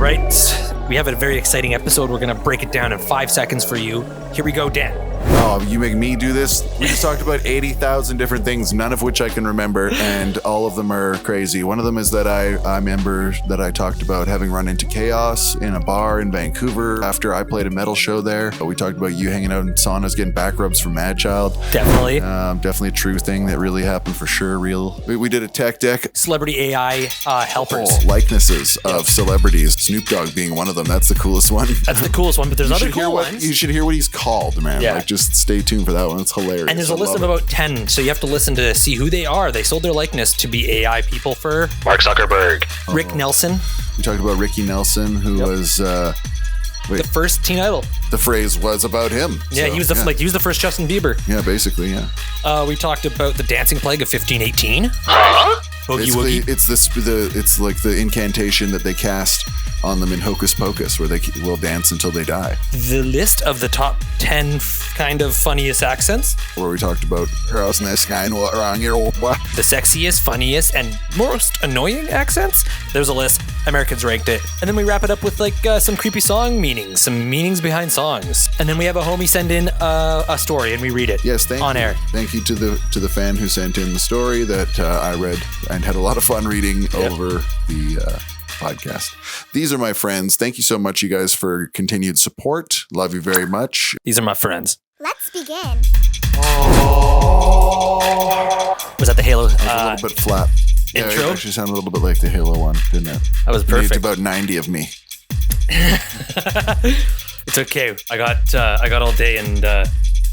right. We have a very exciting episode. We're going to break it down in 5 seconds for you. Here we go, Dan. Oh, you make me do this? We just talked about 80,000 different things, none of which I can remember, and all of them are crazy. One of them is that I remember that I talked about having run into chaos in a bar in Vancouver after I played a metal show there. We talked about you hanging out in saunas getting back rubs from Madchild. Definitely. Definitely a true thing that really happened for sure. Real. We did a tech deck. Celebrity AI helpers. Likenesses of celebrities. Snoop Dogg being one of them. That's the coolest one. That's the coolest one, but there's other cool ones. You should hear what he's called, man. Yeah. Like, just stay tuned for that one. It's hilarious. And there's a list of about 10, so you have to listen to see who they are. They sold their likeness to be AI people for Mark Zuckerberg, Rick Nelson. We talked about Ricky Nelson, who was the first teen idol. The phrase was about him. Yeah, so, he was the first Justin Bieber. Yeah, basically, yeah. We talked about the dancing plague of 1518. Huh? Boogie Basically, woogie. it's like the incantation that they cast on them in Hocus Pocus, where they will dance until they die. The list of the top 10 kind of funniest accents. Where we talked about crossing the sky and what wrong here. The sexiest, funniest, and most annoying accents. There's a list. Americans ranked it. And then we wrap it up with some creepy song meanings, some meanings behind songs. And then we have a homie send in a story and we read it. Yes, thank you. On air. Thank you to the fan who sent in the story that I read and had a lot of fun reading over the podcast. These are my friends. Thank you so much, you guys, for continued support. Love you very much. These are my friends. Let's begin. Was that the Halo A little bit flat. intro? Yeah, it actually sounded a little bit like the Halo one, didn't it? That was You needed perfect. about 90 of me. It's okay. I got all day and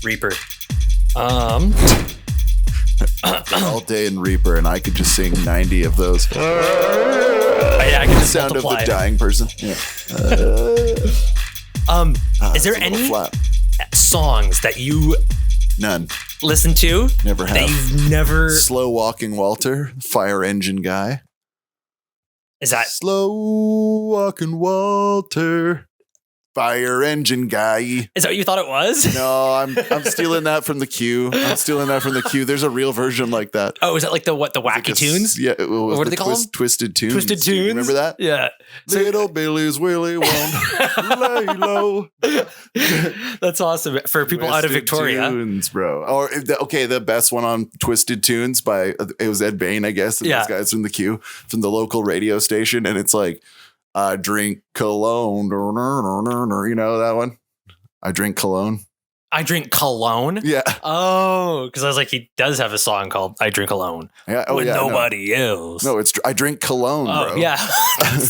Reaper. All day in Reaper, and I could just sing 90 of those. I can just Sound multiply. of the dying person. Yeah. Is there It's a little any flat. songs that you None. listen to Never that have. you've never? Slow walking Walter, fire engine guy. Is that Slow walking Walter, fire engine guy. what you thought it was? No, I'm stealing that from the queue. There's a real version like that. Oh, is that like the wacky Like a s- tunes? Yeah. It was What do the they call them? Twisted Tunes. Twisted Tunes. Remember that? Yeah. So- Little Billy's Willie won't lay low. That's awesome for people out of Twisted Victoria. Tunes, bro. Or the best one on Twisted Tunes by it was Ed Bain, I guess. And Yeah. those guys from the queue from the local radio station, and it's like, I drink cologne. You know that one? I drink cologne. I drink cologne. Yeah. Oh, because I was like, he does have a song called "I Drink Alone" Yeah. Oh, with yeah. nobody else. No, it's I drink cologne, Oh bro. yeah,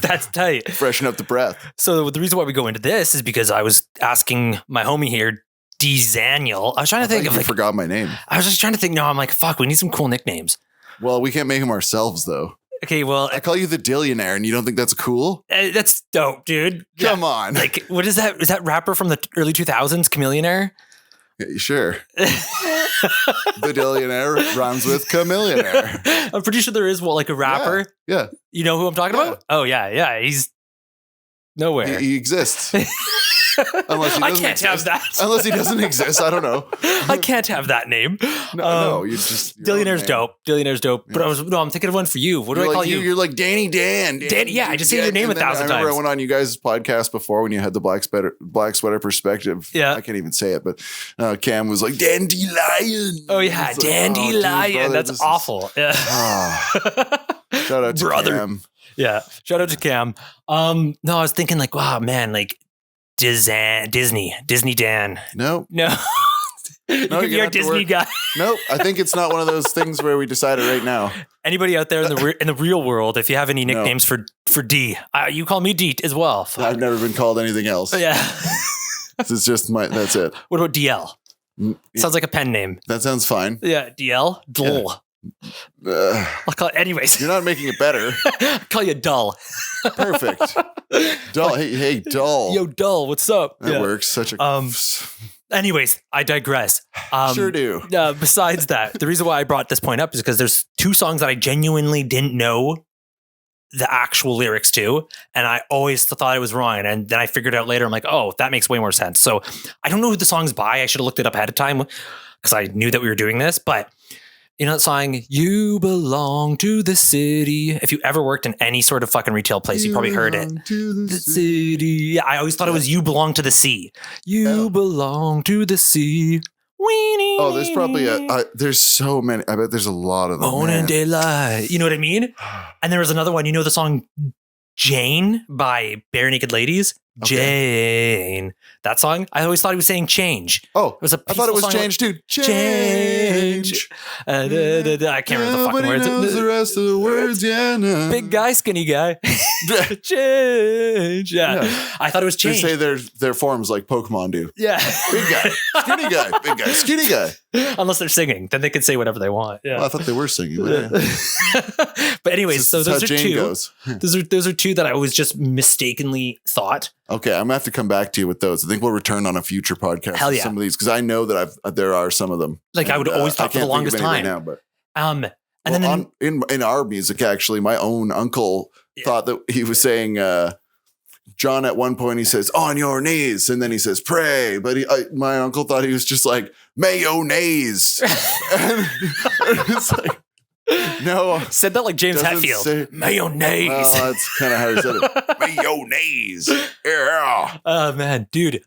that's tight. Freshen up the breath. So the reason why we go into this is because I was asking my homie here, DZaniel. I was trying to think of You like, forgot my name. I was just trying to think. No, I'm like, fuck, we need some cool nicknames. Well, we can't make them ourselves, though. Okay, well, I call you the Dillionaire, and you don't think that's cool? that's dope, dude. Come on. Like, what is that? Is that rapper from the early 2000s, Chameleonaire? Yeah, sure. The Dillionaire rhymes with Chameleonaire. I'm pretty sure there is like a rapper. Yeah. You know who I'm talking about? Oh yeah. He's nowhere. He exists. Unless he I doesn't can't have exist. that. Unless he doesn't exist. I don't know. I can't have that name. No, you just Dillionaire's dope. Dillionaire's dope. But Yeah. I'm thinking of one for you. What do You're I call like, you? You're like Danny Dan. Danny, yeah, I just say your name And 1,000 I remember times. I went on you guys' podcast before when you had the black sweater perspective. Yeah. I can't even say it, but Cam was like Dandy Lion. Oh yeah, It's like, Dandy oh, dude, Lion. brother, That's this is- awful. Yeah. Shout out to Brother. Cam. Yeah. Shout out to Cam. No, I was thinking like, wow, man, like Disney Dan. No, No. you're gonna You're a have to Disney work. guy. nope. I think it's not one of those things where we decide it right now. Anybody out there in the real world, if you have any nicknames for D, you call me D as well. Fuck. I've never been called anything else. Yeah. It's just that's it. What about DL? Mm, Sounds like a pen name. That sounds fine. Yeah, DL. Dull. I'll call it anyways. You're not making it better. I'll call you Dull. Perfect. Dull. Hey, Dull. Yo, Dull. What's up? That Yeah. works. Such a Anyways, I digress. sure do. Besides that, the reason why I brought this point up is because there's two songs that I genuinely didn't know the actual lyrics to, and I always thought it was wrong. And then I figured out later, I'm like, oh, that makes way more sense. So I don't know who the song's by. I should have looked it up ahead of time because I knew that we were doing this. But You know that song, You Belong to the City? If you ever worked in any sort of fucking retail place, you probably heard it. The city. Yeah, I always thought it was You Belong to the Sea. You belong to the sea. Weenie, oh, there's probably there's so many. I bet there's a lot of them. Moon and Daylight. You know what I mean? And there was another one. You know the song Jane by Bare Naked Ladies? Okay. Jane. That song? I always thought he was saying change. Oh, It was a I thought it was peaceful song change too. Change. I can't remember the fucking Nobody words. knows the rest of the words. Yeah, no. Big guy, skinny guy. Change. Yeah. I thought it was They change. say their forms like Pokemon do. Yeah. Big guy, skinny guy, big guy, skinny guy. Unless they're singing, then they can say whatever they want. Yeah. Well, I thought they were singing. But But anyways, so those are Jane two. goes. Those are two that I always just mistakenly thought. Okay, I'm gonna have to come back to you with those. I think we'll return on a future podcast. Hell with yeah. Some of these because I know that there are some of them. Like, I would always I thought for the can't think of longest any right time. now, but And well, then in our music, actually, my own uncle thought that he was saying, John, at one point he says, on your knees. And then he says, pray. But my uncle thought he was just like, mayonnaise. and it's like, no. said that like James Doesn't Hetfield. say- Mayonnaise. Well, that's kind of how he said it. Mayonnaise. Yeah. Oh man, dude.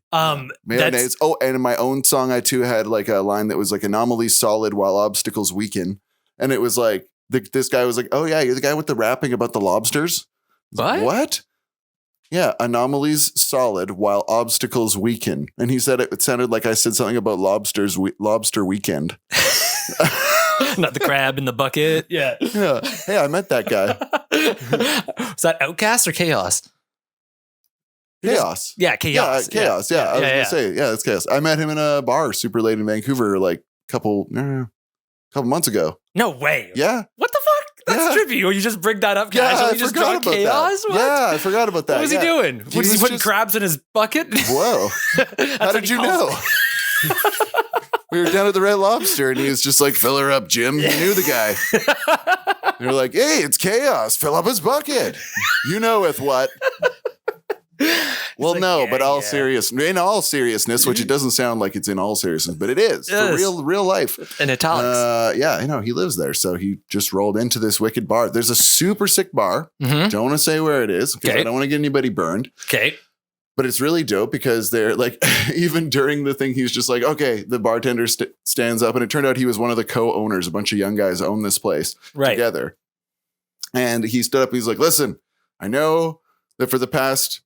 Mayonnaise. Oh, and in my own song, I too had like a line that was like anomalies solid while obstacles weaken. And it was like, this guy was like, oh yeah, you're the guy with the rapping about the lobsters? What? Yeah, anomalies solid while obstacles weaken. And he said it sounded like I said something about lobster weekend. Not the crab in the bucket. Yeah. Yeah. Hey, I met that guy. Was that Outcast or Chaos? Chaos. Yeah, Chaos. Yeah, Chaos. Yeah, I was yeah. gonna say, yeah, it's Chaos. I met him in a bar super late in Vancouver, like couple months ago. No way. Yeah. What the fuck? That's trippy. Or you just bring that up Yeah, casually. I You just forgot draw about Chaos? that. What? Yeah, I forgot about that. What was he doing? Was he putting crabs in his bucket? Whoa. How did you know? We were down at the Red Lobster and he was just like, fill her up, Jim. You knew the guy. You're like, hey, it's Chaos. Fill up his bucket. You know with what? Well, like, no, but in all seriousness, which it doesn't sound like it's in all seriousness, but it is for real life. In italics. Yeah, I know he lives there. So he just rolled into this wicked bar. There's a super sick bar. Don't want to say where it is because I don't want to get anybody burned. Okay. But it's really dope because they're like, even during the thing, he's just like, okay, the bartender stands up. And it turned out he was one of the co-owners. A bunch of young guys own this place together. And he stood up and he's like, listen, I know that for the past,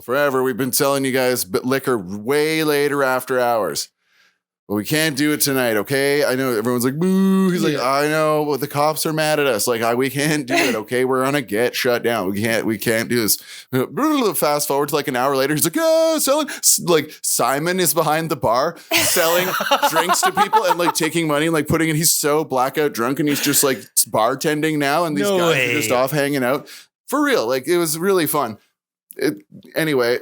forever, we've been telling you guys liquor way later after hours. But we can't do it tonight, okay? I know everyone's like, boo. He's like, I know, but the cops are mad at us. Like, we can't do it, okay? We're gonna get shut down. We can't do this. Fast forward to like an hour later, he's like, selling. Like Simon is behind the bar selling drinks to people and like taking money and like putting in. He's so blackout drunk and he's just like bartending now, and these guys are just off hanging out for real. Like it was really fun. Anyway,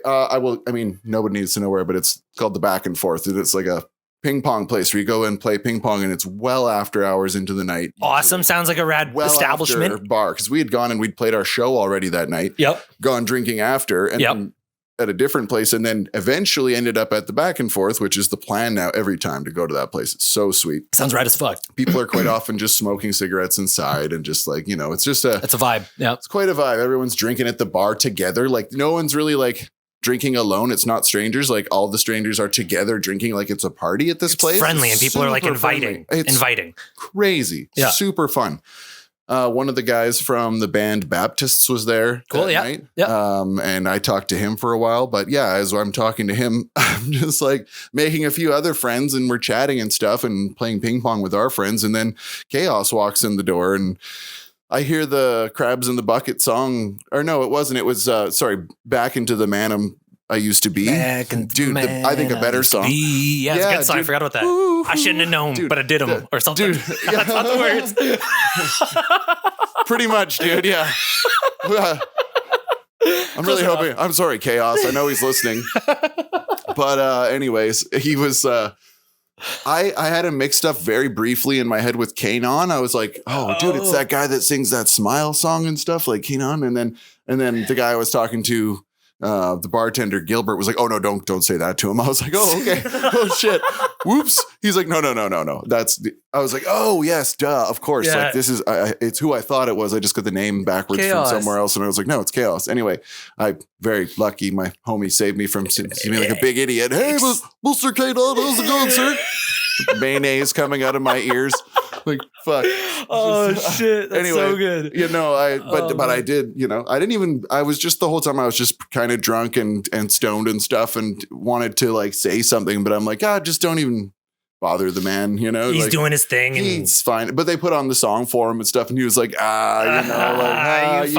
nobody needs to know where, but it's called the Back and Forth. It's like a ping pong place where you go and play ping pong, and it's well after hours into the night. Awesome. Sounds like a rad establishment. Bar, because we had gone and we'd played our show already that night. Yep. Gone drinking after, and then at a different place, and then eventually ended up at the Back and Forth, which is the plan now every time to go to that place. It's so sweet. Sounds rad as fuck. People are quite often just smoking cigarettes inside and just like, it's just it's a vibe. Yeah. It's quite a vibe. Everyone's drinking at the bar together. Like no one's really like drinking alone. It's not strangers. Like all the strangers are together drinking like it's a party at this place. Friendly, it's and people are like inviting. Crazy. Yeah. Super fun. One of the guys from the band Baptists was there that night. Yeah. And I talked to him for a while, but yeah, as I'm talking to him, I'm just like making a few other friends and we're chatting and stuff and playing ping pong with our friends. And then Chaos walks in the door and I hear the Crabs in the Bucket song, or no, it wasn't. It was, Back into the Man I Used to Be. Dude, I think a better song. Yeah, it's a good song. Dude. I forgot about that. I shouldn't have known, but I did them or something. Dude, That's not the words. Pretty much, dude. Yeah. I'm really hoping. I'm sorry, Chaos. I know he's listening. But anyways, he was... I had him mixed up very briefly in my head with Kanon. I was like, oh, dude, it's that guy that sings that Smile song and stuff like Kanon. And then the guy I was talking to the bartender Gilbert was like, "Oh no, don't say that to him." I was like, "Oh okay, oh shit, whoops." He's like, "No. I was like, "Oh yes, duh, of course." Yeah. Like this is it's who I thought it was. I just got the name backwards Chaos. from somewhere else, and I was like, "No, it's Chaos." Anyway, I very lucky. My homie saved me from seeming like a big idiot. Hey, Mr. K-Dot, how's it going, sir? Mayonnaise coming out of my ears. Like fuck. Oh shit, that's so good. You know, but I did, you know, I was just the whole time I was just kind of drunk and stoned and stuff and wanted to like say something, but I'm like, God, just don't even bother the man, you know. He's like, doing his thing and he's fine. But they put on the song for him and stuff, and he was like, you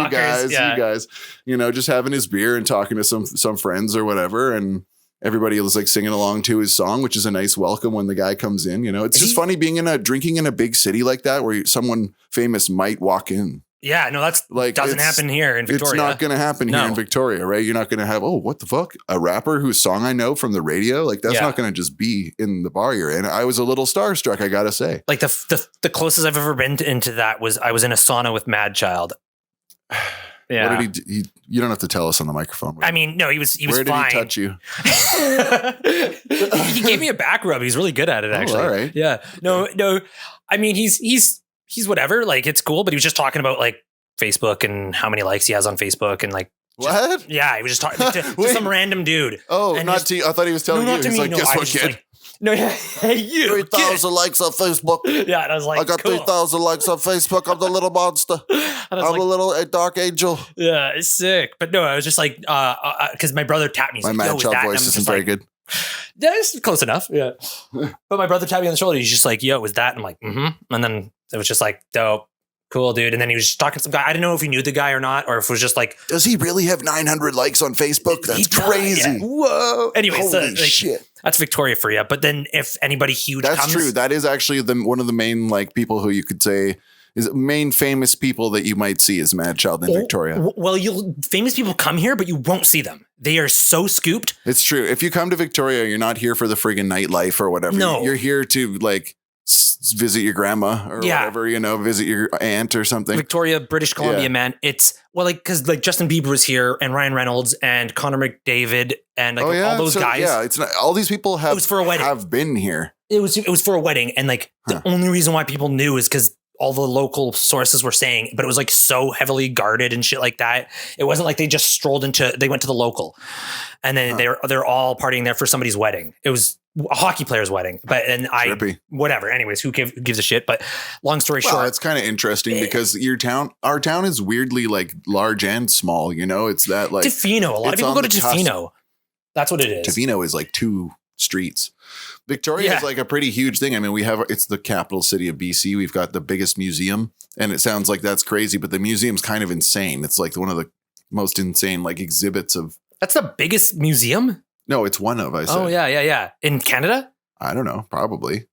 guys, you know, just having his beer and talking to some friends or whatever, and everybody was like singing along to his song, which is a nice welcome when the guy comes in. You know, it's just funny being drinking in a big city like that where someone famous might walk in. Yeah, no, that's like doesn't happen here in Victoria. It's not going to happen here in Victoria, right? You're not going to have, oh, what the fuck? A rapper whose song I know from the radio? Like that's not going to just be in the bar you're in. I was a little starstruck, I got to say. Like the closest I've ever been into that was I was in a sauna with Madchild. Yeah. What did he you don't have to tell us on the microphone. I mean, no, he was Where did fine. he touch you? He gave me a back rub. He's really good at it, actually. Oh, all right. Yeah. No. I mean, he's whatever. Like, it's cool, but he was just talking about like Facebook and how many likes he has on Facebook and like. What? Yeah, he was just talking to some random dude. Oh, and not to you. I thought he was telling you. He's like, guess what, kid? Like, no, yeah, hey, you. 3,000 likes on Facebook. Yeah, and I was like, I got 3,000 likes on Facebook. I'm the little monster. I'm a little dark angel. Yeah, it's sick. But no, I was just like, because my brother tapped me. My Madchild voice isn't very good. Yeah, it's close enough. Yeah. But my brother tapped me on the shoulder. He's just like, yo, was that? I'm like, And then it was just like, dope. Cool, dude. And then he was just talking to some guy. I didn't know if he knew the guy or not, or if it was just like, does he really have 900 likes on Facebook? That's crazy. Yeah. Whoa. Anyway, holy shit. That's Victoria for you. But then if anybody huge that's comes, true. That is actually one of the main like people who you could say is main famous people that you might see is Madchild in Victoria. Well, famous people come here, but you won't see them. They are so scooped. It's true. If you come to Victoria, you're not here for the friggin' nightlife or whatever. No. You're here to like visit your grandma or whatever, you know, visit your aunt or something. Victoria, British Columbia, man. It's because like Justin Bieber was here and Ryan Reynolds and Connor McDavid and like all those guys. Yeah, it's not all these people have. It was for a wedding. Have been here. It was for a wedding, and like the only reason why people knew is because all the local sources were saying, but it was like so heavily guarded and shit like that. It wasn't like they just strolled they went to the local, and then they're all partying there for somebody's wedding. It was a hockey player's wedding, whatever. Anyways, who gives a shit? But long story short, it's kind of interesting because our town is weirdly like large and small. You know, it's that like Tofino. A lot of people go to Tofino. That's what it is. Tofino is like 2 streets. Victoria is like a pretty huge thing. I mean, it's the capital city of BC. We've got the biggest museum, and it sounds like that's crazy, but the museum's kind of insane. It's like one of the most insane like exhibits of. That's the biggest museum? No, it's one of, I said. Oh, yeah. In Canada? I don't know. Probably.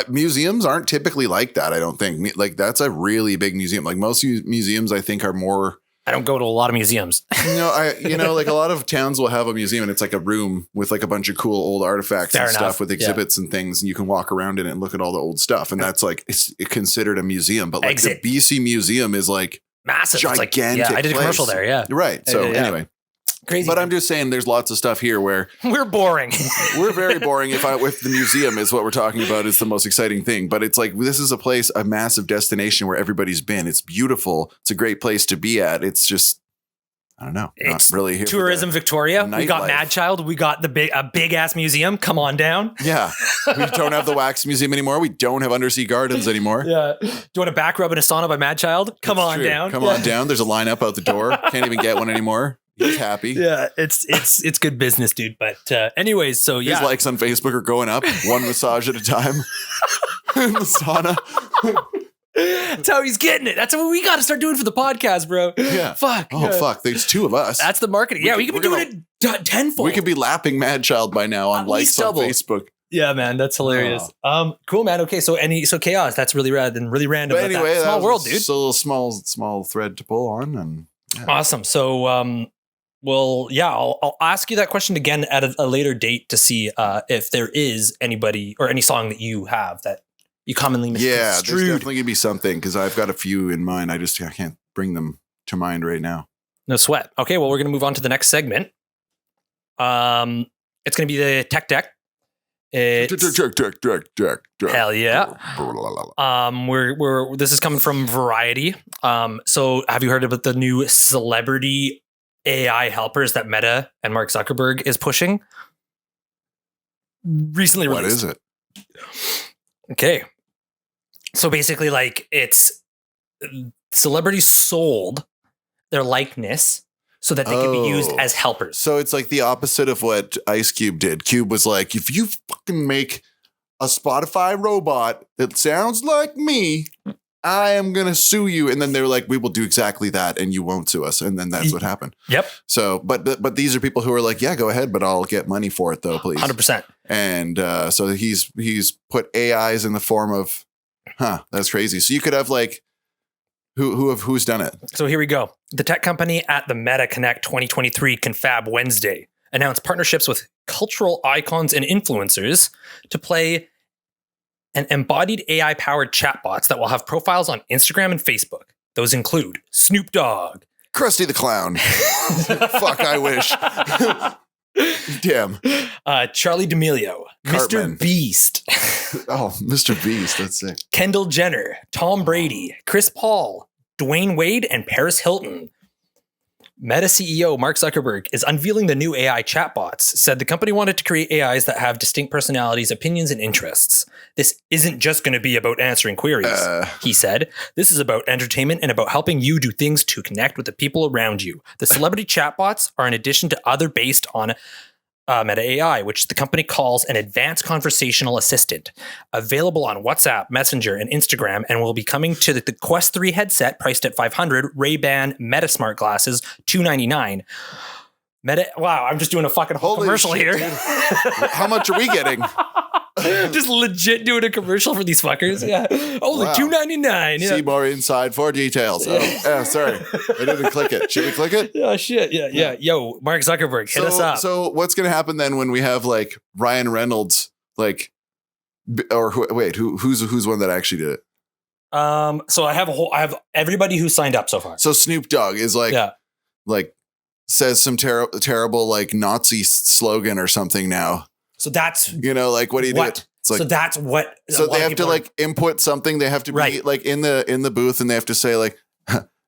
Museums aren't typically like that, I don't think. Like, that's a really big museum. Like, most museums, I think, are more... I don't go to a lot of museums. Like, a lot of towns will have a museum, and it's like a room with, like, a bunch of cool old artifacts stuff with exhibits and things, and you can walk around in it and look at all the old stuff, and that's, like, it's considered a museum. But, like, the BC Museum is, like... massive. Gigantic. It's like, I did a commercial there, yeah. Right. So, anyway... Crazy. But I'm just saying there's lots of stuff here where we're boring. We're very boring. If the museum is what we're talking about, is the most exciting thing. But it's like, this is a place, a massive destination where everybody's been. It's beautiful. It's a great place to be at. It's just, I don't know. It's not really here tourism Victoria. We got Madchild. We got a big ass museum. Come on down. Yeah. We don't have the wax museum anymore. We don't have undersea gardens anymore. Yeah. Do you want a back rub in a sauna by Madchild? Come on down. Come on down. There's a lineup out the door. Can't even get one anymore. He's happy. Yeah, it's good business, dude. But anyways, so yeah. His likes on Facebook are going up, one massage at a time in the sauna. That's how he's getting it. That's what we got to start doing for the podcast, bro. Yeah. Fuck. Oh, fuck. There's 2 of us. That's the marketing. We could be doing it tenfold. We could be lapping Madchild by now on likes on Facebook. Yeah, man, that's hilarious. Cool, man. Okay, so chaos. That's really rad and really random. But anyway, small world, dude. Still a small thread to pull on, and awesome. So, well, yeah, I'll ask you that question again at a later date to see if there is anybody or any song that you have that you commonly misconstrue. Yeah, there's definitely gonna be something because I've got a few in mind. I can't bring them to mind right now. No sweat. Okay, well, we're gonna move on to the next segment. It's going to be the tech deck. Hell yeah. This is coming from Variety. So have you heard about the new celebrity AI helpers that Meta and Mark Zuckerberg is pushing? Recently released. What is it? Okay. So basically, like, it's celebrities sold their likeness so that they could be used as helpers. So it's like the opposite of what Ice Cube did. Cube was like, if you fucking make a Spotify robot that sounds like me, I am going to sue you. And then they're like, we will do exactly that and you won't sue us. And then that's what happened. Yep. So, but these are people who are like, yeah, go ahead, but I'll get money for it though, please. 100%. And so he's put AIs in the form of, that's crazy. So you could have like, who's done it? So here we go. The tech company at the Meta Connect 2023 Confab Wednesday announced partnerships with cultural icons and influencers to play an embodied AI-powered chatbots that will have profiles on Instagram and Facebook. Those include Snoop Dogg, Krusty the Clown. Fuck, I wish. Damn. Charli D'Amelio, Cartman. MrBeast. Oh, MrBeast. That's sick. Kendall Jenner, Tom Brady, Chris Paul, Dwayne Wade, and Paris Hilton. Meta CEO Mark Zuckerberg is unveiling the new AI chatbots, said the company wanted to create AIs that have distinct personalities, opinions, and interests. This isn't just going to be about answering queries, he said. This is about entertainment and about helping you do things to connect with the people around you. The celebrity chatbots are in addition to other based on Meta AI, which the company calls an advanced conversational assistant, available on WhatsApp, Messenger, and Instagram, and will be coming to the Quest 3 headset priced at $500, Ray-Ban Meta Smart glasses, $299. Meta, wow, I'm just doing a fucking whole commercial shit, here. How much are we getting? Just legit doing a commercial for these fuckers. Yeah. Only $299. Yeah. See more inside for details. Oh, sorry. I didn't click it. Should we click it? Oh, shit. Yeah. Yo, Mark Zuckerberg, hit us up. So what's going to happen then when we have like Ryan Reynolds, like, or who's one that actually did it? So I have everybody who signed up so far. So Snoop Dogg is like, says some terrible like Nazi slogan or something now. So that's, like what do you do? It's like, so that's what. So they have to like input something. They have to be like in the booth, and they have to say like,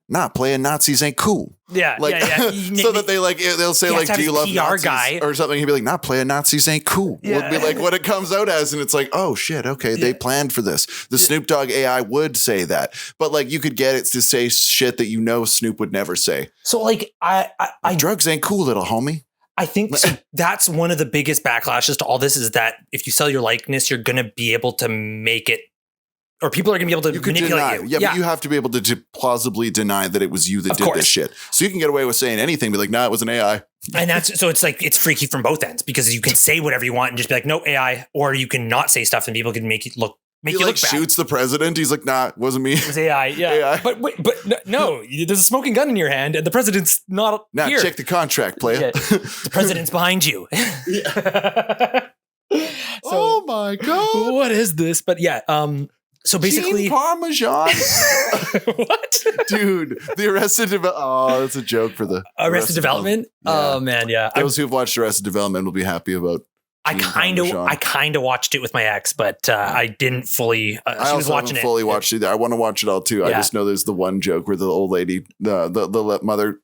"Not playing Nazis ain't cool." Yeah, like, so that they'll say like, "Do you love Nazis?" guy or something. He'd be like, "Not playing Nazis ain't cool." Yeah. Would be like what it comes out as, and it's like, "Oh shit, okay, they planned for this." The Snoop Dogg AI would say that, but like you could get it to say shit that Snoop would never say. So like I drugs ain't cool, little homie. I think so. That's one of the biggest backlashes to all this is that if you sell your likeness, you're going to be able to make it, or people are going to be able to manipulate you. Yeah, but you have to be able to plausibly deny that it was you that did this shit. So you can get away with saying anything, be like, nah, it was an AI. And that's, so it's like, it's freaky from both ends because you can say whatever you want and just be like, no AI, or you can not say stuff and people can make you look bad. Shoots the president. He's like, nah, it wasn't me. It was AI. Yeah. AI. But no, there's a smoking gun in your hand and the president's not here. Check the contract, player. Yeah, the president's behind you. Oh my God. What is this? But yeah, so basically Gene Parmesan. What? Dude, the Arrested Development. Oh, that's a joke for the Arrested Development. Yeah. Oh man, yeah. Those who've watched Arrested Development will be happy about I kind of watched it with my ex, but I didn't fully. I was watching it. Fully watched it. I want to watch it all too. Yeah. I just know there's the one joke where the old lady, the mother,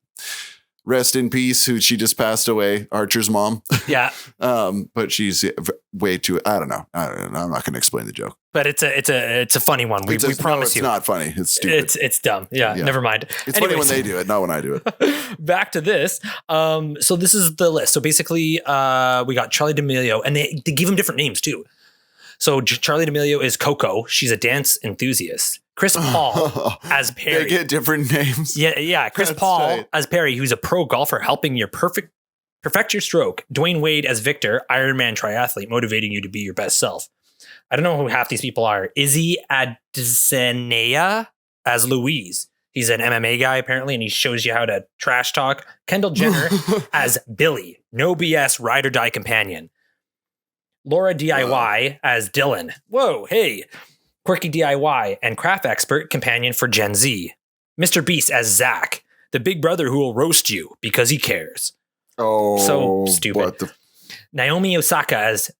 rest in peace, who she just passed away, Archer's mom. Yeah. But she's way too. I don't know. I'm not going to explain the joke. But it's a funny one. We promise you. It's not funny. It's stupid. It's dumb. Yeah. Never mind. It's funny when they do it, not when I do it. Back to this. So this is the list. So basically, we got Charli D'Amelio, and they give them different names too. So Charli D'Amelio is Coco. She's a dance enthusiast. Chris Paul as Perry. They get different names. Yeah. Chris Paul as Perry, who's a pro golfer helping you perfect your stroke. Dwayne Wade as Victor, Ironman triathlete, motivating you to be your best self. I don't know who half these people are. Izzy Adesanya as Louise. He's an MMA guy apparently, and he shows you how to trash talk. Kendall Jenner as Billy, no BS ride or die companion. Laura DIY as Dylan. Whoa, hey. Quirky DIY and craft expert companion for Gen Z. MrBeast as ZUCK, the big brother who will roast you because he cares. Oh, So stupid. What the? Naomi Osaka as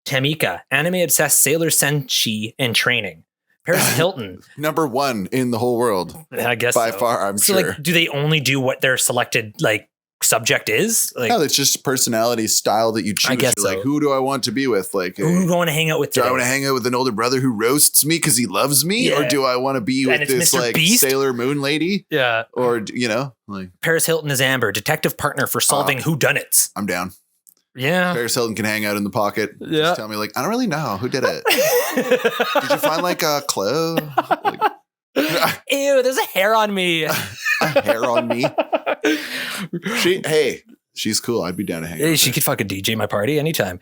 Tamika, anime-obsessed sailor senshi in training. Paris Hilton. Number one in the whole world. I guess By so. far, I'm So, sure. like, do they only do what their selected, like, subject is? Like, No, it's just personality style that you choose. I guess You're like, so. who do I want to be with? Like, who do I want to hang out with do today? I want to hang out with an older brother who roasts me because he loves me? Yeah. Or do I want to be And with it's this Mr. like Beast? Sailor Moon lady? Yeah. Or, you know, like, Paris Hilton is Amber, detective partner for solving whodunits. I'm down. Yeah. Paris Hilton can hang out in the pocket. Yeah. Just tell me, like, I don't really know who did it. Did you find like a clue? Like, Ew, there's a hair on me. a hair on me? She's cool. I'd be down to hang out. Hey, with she her. could fucking DJ my party anytime.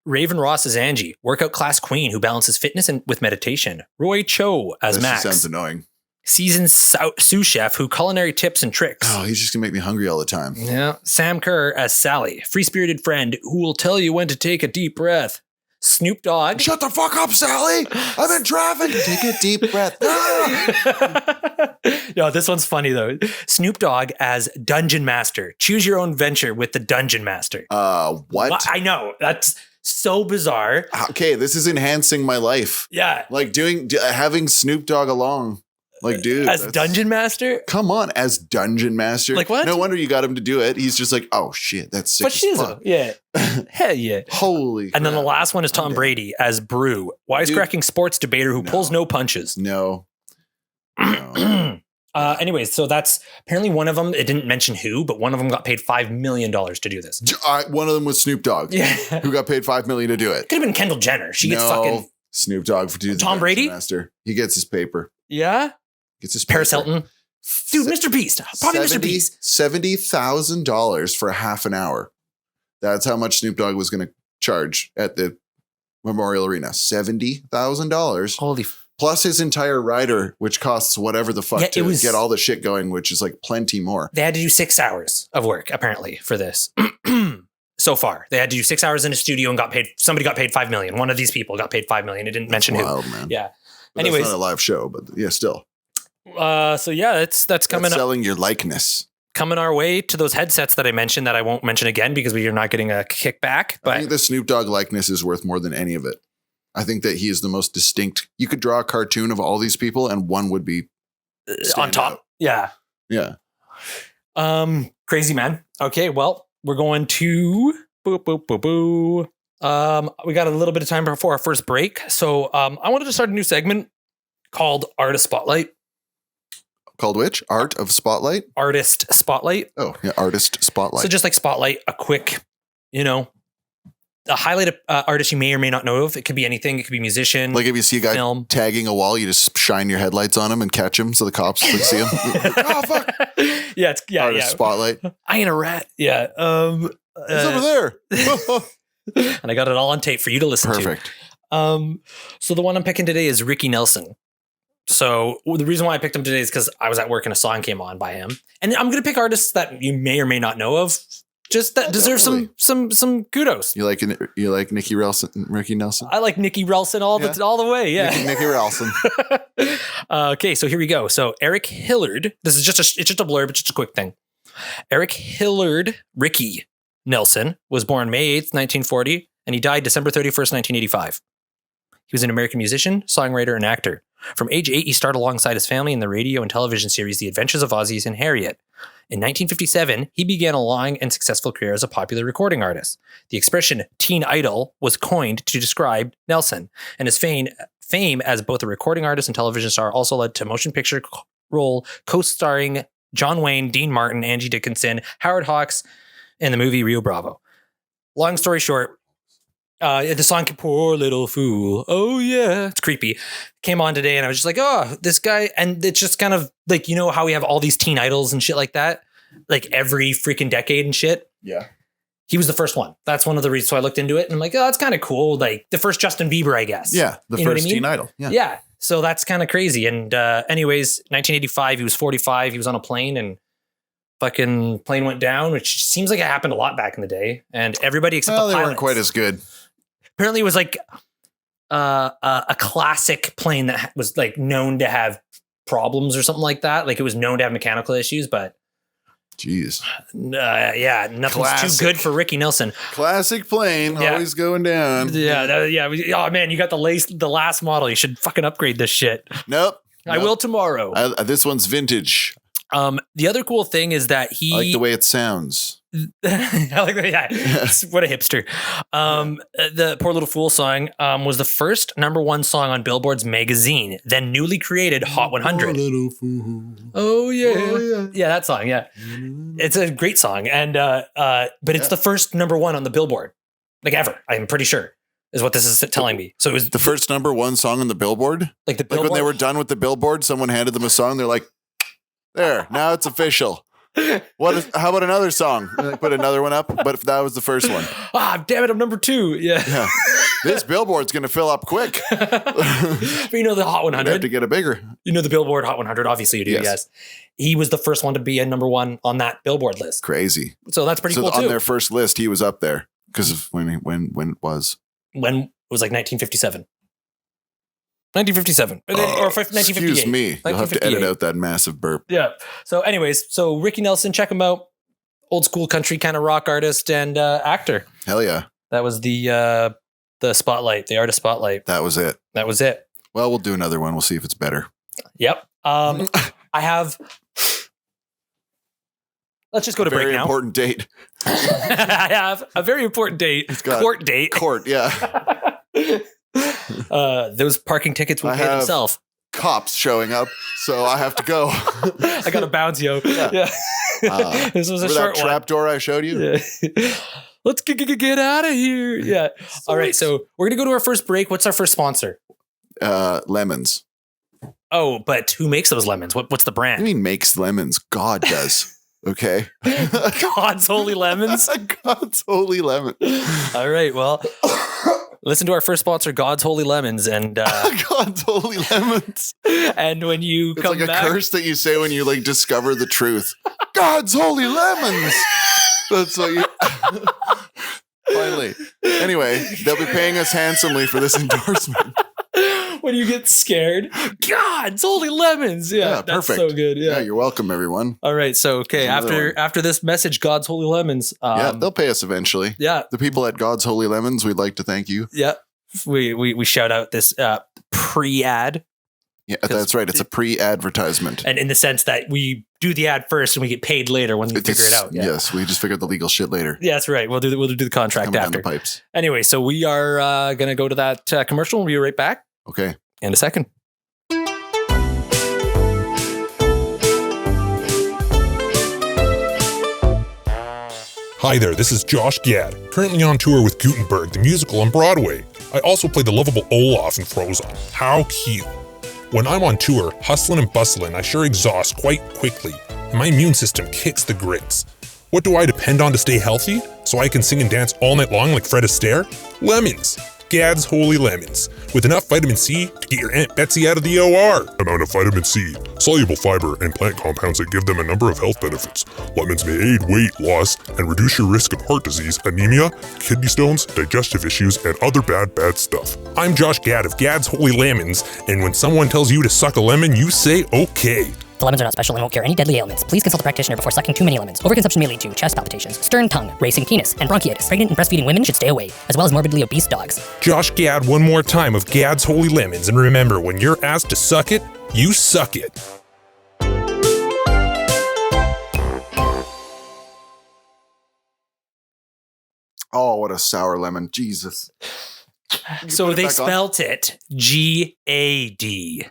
Raven Ross as Angie, workout class queen who balances fitness with meditation. Roy Cho as That just Max, sounds annoying. seasoned sous chef who culinary tips and tricks. Oh, he's just gonna make me hungry all the time. Yeah. Sam Kerr as Sally, free-spirited friend who will tell you when to take a deep breath. Snoop Dogg. Shut the fuck up, Sally. I'm in traffic. Take a deep breath. Yo, this one's funny though. Snoop Dogg as Dungeon Master. Choose your own venture with the Dungeon Master. What? I know. That's so bizarre. Okay, this is enhancing my life. Yeah. Like having Snoop Dogg along. Like, dude. As Dungeon Master? Come on, as Dungeon Master. Like, what? No wonder you got him to do it. He's just like, oh shit, that's sick. But she's fuck. yeah. Hell yeah. Holy And then the crap. last one is Tom Okay. Brady as Brew, wisecracking sports debater who pulls no punches. No. No. Anyways, so that's apparently one of them. It didn't mention who, but one of them got paid $5 million to do this. One of them was Snoop Dogg. Yeah. Who got paid $5 million to do it. Could have been Kendall Jenner. She gets fucking. Snoop Dogg for doing Tom Brady? Master. He gets his paper. Yeah. Gets his Paris paper. Hilton. Dude, Mr. Beast. Probably Mr. Beast. $70,000 for half an hour. That's how much Snoop Dogg was going to charge at the Memorial Arena. $70,000. Holy. Plus his entire rider, which costs whatever the fuck Yeah, to it was- get all the shit going, which is like plenty more. They had to do 6 hours of work, apparently, for this. So far. They had to do 6 hours in a studio and somebody got paid $5 million. One of these people got paid $5 million. It didn't mention who. Wild, man. Yeah. But Anyways. that's not a live show, but yeah, still. So yeah, that's coming That's up. selling your likeness. Coming our way to those headsets that I mentioned that I won't mention again because we are not getting a kickback. I But think the Snoop Dogg likeness is worth more than any of it. I think that he is the most distinct. You could draw a cartoon of all these people and one would be on stand top, out. yeah. Yeah. Crazy man. Okay, well, we're going to boo boo boo boo. We got a little bit of time before our first break, so I wanted to start a new segment called Artist Spotlight. Called which? Art of Spotlight? Artist Spotlight. Oh, yeah. Artist Spotlight. So just like Spotlight, a quick, a highlight of artist you may or may not know of. It could be anything. It could be musician. like if you see a guy film. tagging a wall, you just shine your headlights on him and catch him so the cops like, see him. Like, oh, fuck. Yeah, Artist Spotlight. I ain't a rat. Yeah. It's over there. And I got it all on tape for you to listen Perfect. to. So the one I'm picking today is Ricky Nelson. So the reason why I picked him today is because I was at work and a song came on by him. And I'm going to pick artists that you may or may not know of, just that deserve some kudos. You like Ricky Nelson? I like Nicky Relson all the way. Yeah. Nicky Relson. Okay, so here we go. So Eric Hillard, it's just a blurb, it's just a quick thing. Eric Hillard Ricky Nelson was born May 8th, 1940, and he died December 31st, 1985. He was an American musician, songwriter, and actor. From age 8, he starred alongside his family in the radio and television series The Adventures of Ozzie and Harriet. In 1957, he began a long and successful career as a popular recording artist. The expression teen idol was coined to describe Nelson, and his fame as both a recording artist and television star also led to motion picture role co-starring John Wayne, Dean Martin, Angie Dickinson, Howard Hawks, in the movie Rio Bravo. Long story short, the song Poor Little Fool, oh yeah, it's creepy, came on today and I was just like, oh, this guy, and it's just kind of like, you know how we have all these teen idols and shit like that, like every freaking decade and shit? Yeah. He was the first one. That's one of the reasons. So I looked into it and I'm like, oh, that's kind of cool. Like the first Justin Bieber, I guess. Yeah, the You know what first I mean? teen idol. Yeah. Yeah. So that's kind of crazy. And anyways, 1985, he was 45. He was on a plane and fucking plane went down, which seems like it happened a lot back in the day. And everybody except Well, the they pilots. weren't quite as good. Apparently it was like a classic plane that was like known to have problems or something like that. Like it was known to have mechanical issues, but Jeez. Yeah, nothing's Classic. too good for Ricky Nelson. Classic plane, Yeah. always going down. Yeah. Oh man, you got the last model. You should fucking upgrade this shit. Nope. I will tomorrow. This one's vintage. The other cool thing is that he I like the way it sounds. I like that. Yeah. What a hipster. The Poor Little Fool song was the first #1 song on Billboard's magazine, then newly created Hot 100. Little fool. Oh yeah. Oh, yeah. Yeah, that song. Yeah. It's a great song. And but it's the first #1 on the Billboard. Like ever, I'm pretty sure. Is what this is telling me. So it was The first #1 song on the Billboard? like the Like Billboard. when they were done with the Billboard, someone handed them a song. They're like, there, now it's official. How about another song? And they put another one up, but that was the first one. Damn it, I'm #2. Yeah. This Billboard's going to fill up quick. But you know the Hot We have to 100? get a bigger. You know the Billboard Hot 100? Obviously you do, yes. He was the first one to be a #1 on that Billboard list. Crazy. So that's pretty So cool on too. their first list, he was up there because of when it was. When it was like 1957. 1957. Or 1958. Excuse me. You'll have to 1958. edit out that massive burp. Yeah. So anyways, Ricky Nelson, check him out. Old school country kind of rock artist and actor. Hell yeah. That was the spotlight, the artist spotlight. That was it. That was it. Well, we'll do another one. We'll see if it's better. Yep. I have. Let's just go to break Very now. important date. I have a very important date. got- Court date. Court, yeah. Those parking tickets will I pay have- themselves. Cops showing up, so I have to go. I got to bounce, yo. Yeah. This was a Remember short that one. trap door I showed you? Yeah. Let's get out of here. Yeah. All right. So we're going to go to our first break. What's our first sponsor? Lemons. Oh, but who makes those lemons? What's the I brand? mean, makes lemons. God does. Okay. God's Holy Lemons. God's holy lemon. All right. Well, listen to our first sponsor, God's Holy Lemons. And God's holy lemons. and when you It's come like a back. curse that you say when you like discover the truth. God's holy lemons. That's what you. Finally. Anyway, they'll be paying us handsomely for this endorsement. When you get scared, God's Holy Lemons. Yeah, that's perfect. so good. Yeah, Yeah. you're welcome, everyone. All right. So, okay. There's another After this message, God's Holy Lemons. Yeah, they'll pay us eventually. Yeah. The people at God's Holy Lemons, we'd like to thank you. Yeah. We shout out this pre-ad. Yeah, that's right. It's a pre-advertisement. And in the sense that we do the ad first and we get paid later when we figure it out. Yeah. Yes, we just figured the legal shit later. Yeah, that's right. We'll do the contract Coming down after. the pipes. Anyway, so we are going to go to that commercial. We'll be right back Okay. in a second. Hi there, this is Josh Gad, currently on tour with Gutenberg, the musical on Broadway. I also play the lovable Olaf in Frozen. How cute. When I'm on tour, hustlin' and bustlin', I sure exhaust quite quickly, and my immune system kicks the grits. What do I depend on to stay healthy? So I can sing and dance all night long like Fred Astaire? Lemons. Gad's Holy Lemons, with enough vitamin C to get your Aunt Betsy out of the OR. Amount of vitamin C, soluble fiber, and plant compounds that give them a number of health benefits. Lemons may aid weight loss and reduce your risk of heart disease, anemia, kidney stones, digestive issues, and other bad stuff. I'm Josh Gad of Gad's Holy Lemons, and when someone tells you to suck a lemon, you say okay. The lemons are not special and won't cure any deadly ailments. Please consult a practitioner before sucking too many lemons. Overconsumption may lead to chest palpitations, stern tongue, racing penis, and bronchitis. Pregnant and breastfeeding women should stay away, as well as morbidly obese dogs. Josh Gad one more time of Gad's Holy Lemons, and remember, when you're asked to suck it, you suck it. Oh, what a sour lemon. Jesus. So put it they back on? spelt it G-A-D.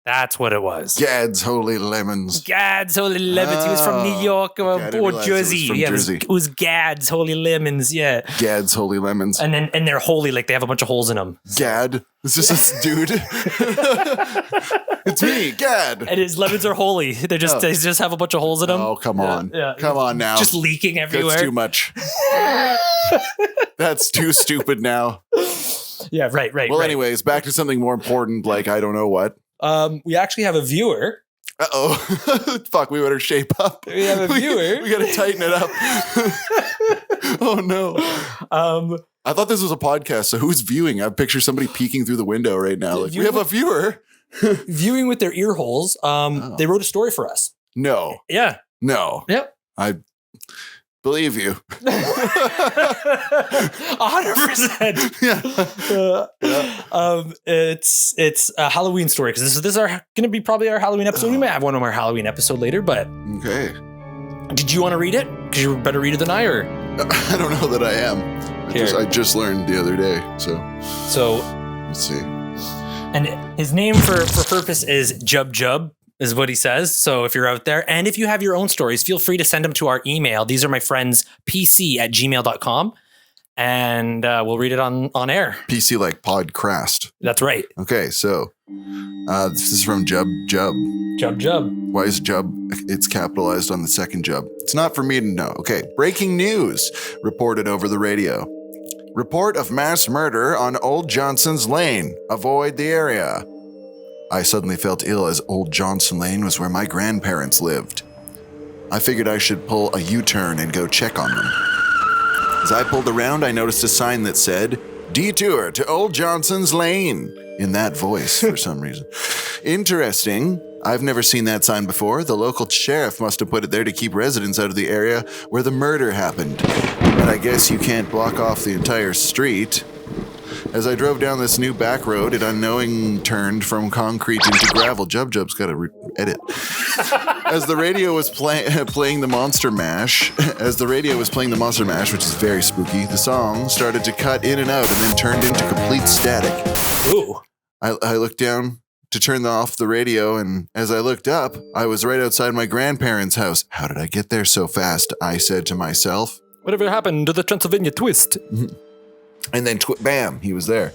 That's what it was. Gad's Holy Lemons. Gad's Holy Lemons. He was from New York Okay, I didn't or realize it was Jersey. from Yeah, Jersey. it was Gad's Holy Lemons. Yeah. Gad's Holy Lemons. And they're holy, like they have a bunch of holes in them. Gad. It's just this dude. It's me, Gad. And his lemons are holy. They just have a bunch of holes in them. Oh, come on. Yeah. Come on now. Just leaking everywhere. That's too much. That's too stupid now. Yeah, right. Well, right. anyways, back to something more important, like I don't know what. We actually have a viewer. Uh-oh. Fuck, we better shape up. We have a viewer. We gotta tighten it up. Oh, no. I thought this was a podcast, so who's viewing? I picture somebody peeking through the window right now. Like, we have a viewer. Viewing with their ear holes. They wrote a story for us. No. Yeah. No. Yep. I believe you. 100%. It's a Halloween story because this is going to be probably our Halloween episode. We might have one more Halloween episode later, but Okay. did you want to read it? Because you're a better reader than I, or I don't know that I am. I just learned the other day. So let's see. And his name for purpose is Jub, is what he says. So if you're out there, and if you have your own stories, feel free to send them to our email. ThesermyFriendspc@gmail.com. And we'll read it on air. PC like Podcrast. That's right. Okay, so this is from Jub. Jub. Why is Jub? It's capitalized on the second Jub. It's not for me to know. Okay, breaking news reported over the radio. Report of mass murder on Old Johnson's Lane. Avoid the area. I suddenly felt ill as Old Johnson Lane was where my grandparents lived. I figured I should pull a U-turn and go check on them. As I pulled around, I noticed a sign that said, "Detour to Old Johnson's Lane," in that voice for some reason. Interesting. I've never seen that sign before. The local sheriff must have put it there to keep residents out of the area where the murder happened. But I guess you can't block off the entire street. As I drove down this new back road, it unknowing turned from concrete into gravel. Jub's got to edit. As the radio was playing the Monster Mash, which is very spooky, the song started to cut in and out and then turned into complete static. Ooh. I looked down to turn off the radio, and as I looked up, I was right outside my grandparents' house. How did I get there so fast? I said to myself. Whatever happened to the Transylvania twist? And then, bam, he was there.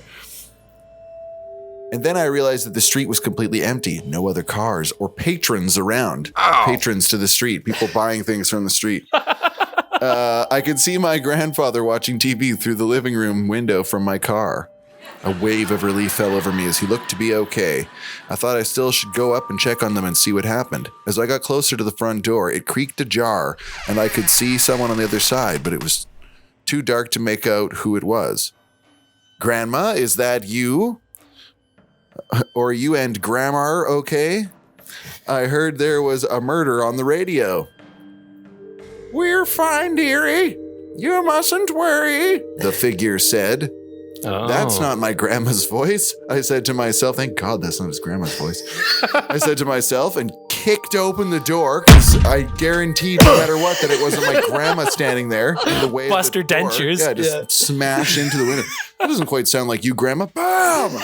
And then I realized that the street was completely empty. No other cars or patrons around. Oh. Patrons to the street. People buying things from the street. I could see my grandfather watching TV through the living room window from my car. A wave of relief fell over me as he looked to be okay. I thought I still should go up and check on them and see what happened. As I got closer to the front door, it creaked ajar, and I could see someone on the other side, but it was too dark to make out who it was. "Grandma, is that you? Or you and Grandma okay? I heard there was a murder on the radio." "We're fine, dearie. You mustn't worry," the figure said. Oh. "That's not my grandma's voice," I said to myself. Thank God that's not his grandma's voice. I said to myself and kicked open the door because I guaranteed no matter what that it wasn't my grandma standing there in the way Bust her of the door. dentures. Yeah, just smash into the window. That doesn't quite sound like you, Grandma. Bam!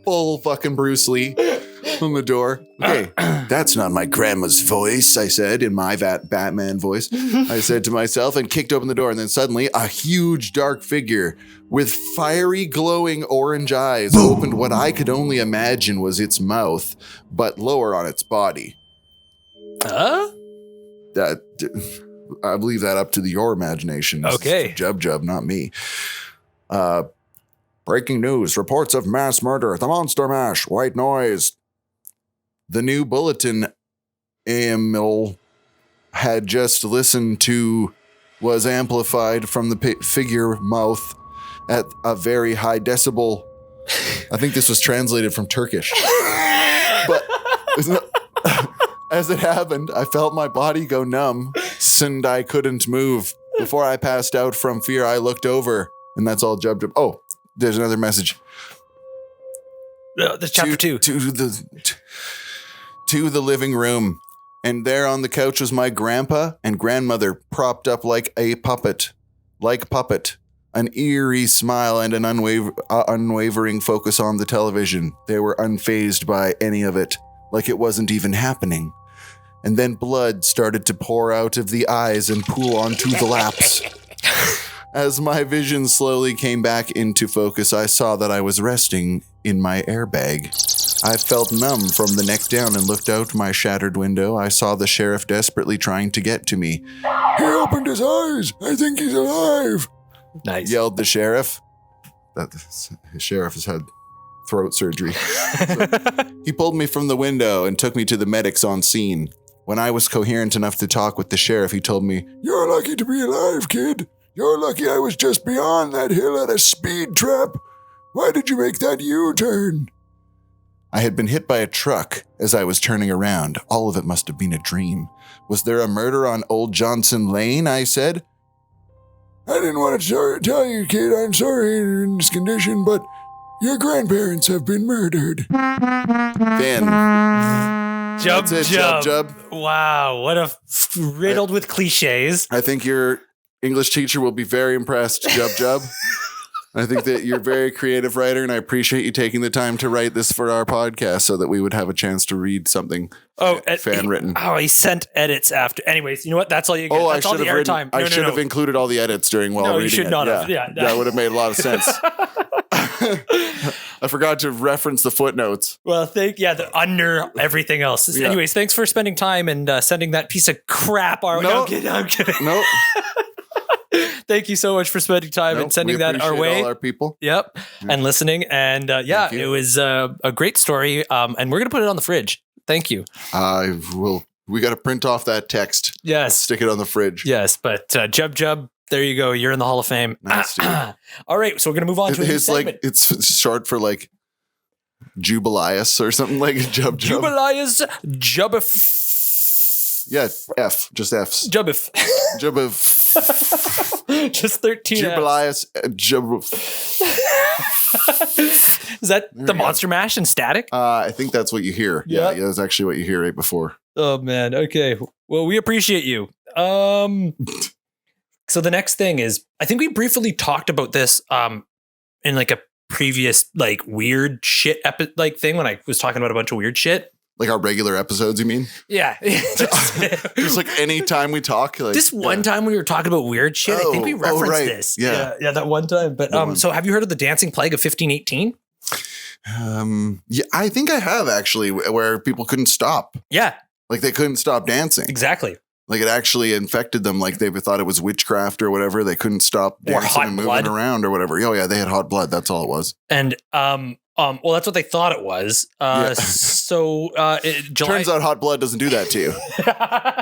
Full fucking Bruce Lee on the door. "Okay, that's not my grandma's voice," I said in my Batman voice. I said to myself and kicked open the door, and then suddenly a huge dark figure with fiery glowing orange eyes opened what I could only imagine was its mouth, but lower on its body. That I leave that up to your imagination. Okay. Jub, not me. Breaking news. Reports of mass murder. The Monster Mash. White noise. The new bulletin Emil had just listened to was amplified from the figure mouth at a very high decibel. I think this was translated from Turkish. But as it happened, I felt my body go numb and I couldn't move. Before I passed out from fear, I looked over, and that's all Jub. Oh, there's another message. There's chapter 2. To the living room, and there on the couch was my grandpa and grandmother propped up like a puppet. An eerie smile and an unwavering focus on the television. They were unfazed by any of it, like it wasn't even happening. And then blood started to pour out of the eyes and pool onto the laps. As my vision slowly came back into focus, I saw that I was resting in my airbag. I felt numb from the neck down and looked out my shattered window. I saw the sheriff desperately trying to get to me. "He opened his eyes. I think he's alive," Nice. yelled the sheriff. His sheriff has had throat surgery. So he pulled me from the window and took me to the medics on scene. When I was coherent enough to talk with the sheriff, he told me, "You're lucky to be alive, kid. You're lucky I was just beyond that hill at a speed trap. Why did you make that U-turn?" I had been hit by a truck as I was turning around. All of it must have been a dream. Was there a murder on Old Johnson Lane? I said. I didn't want to tell you, kid. I'm sorry you're in this condition, but your grandparents have been murdered. Then. Jub, That's it, Jub, Jub. Wow, what a riddled with cliches. I think your English teacher will be very impressed, Jub Jub. I think that you're a very creative writer, and I appreciate you taking the time to write this for our podcast so that we would have a chance to read something fan written. He sent edits after. Anyways, you know what? That's all you get. That's all the airtime. I should have included all the edits during while reading it. You should not have. Yeah, that would have made a lot of sense. I forgot to reference the footnotes. Well, under everything else. Yeah. Anyways, thanks for spending time and sending that piece of crap our way. No, I'm kidding. Nope. Thank you so much for spending time and sending that our way. All our people. Yep. Yeah. And listening. And it was a great story. And we're going to put it on the fridge. Thank you. We got to print off that text. Yes. Stick it on the fridge. Yes. But Jub, there you go. You're in the Hall of Fame. Nice, all right. So we're going to move on to a new segment. It's short for like Jubilius or something like Jub. Jubilius Jubif. Yeah, F. Just F's. Jubif. Just 13 Jubilius Jubif. Is that the Monster Mash and Static? I think that's what you hear. Yeah, that's actually what you hear right before. Oh, man. Okay. Well, we appreciate you. So the next thing is, I think we briefly talked about this in like a previous like weird shit thing when I was talking about a bunch of weird shit. Like our regular episodes, you mean? Yeah. Just like any time we talk. Like, this one time we were talking about weird shit, I think we referenced this. Yeah, that one time. But so have you heard of the dancing plague of 1518? Yeah, I think I have actually, where people couldn't stop. Yeah. Like they couldn't stop dancing. Exactly. Like it actually infected them. Like they thought it was witchcraft or whatever. They couldn't stop dancing and moving around or whatever. Oh yeah, they had hot blood. That's all it was. And well, that's what they thought it was. So July. Turns out hot blood doesn't do that to you.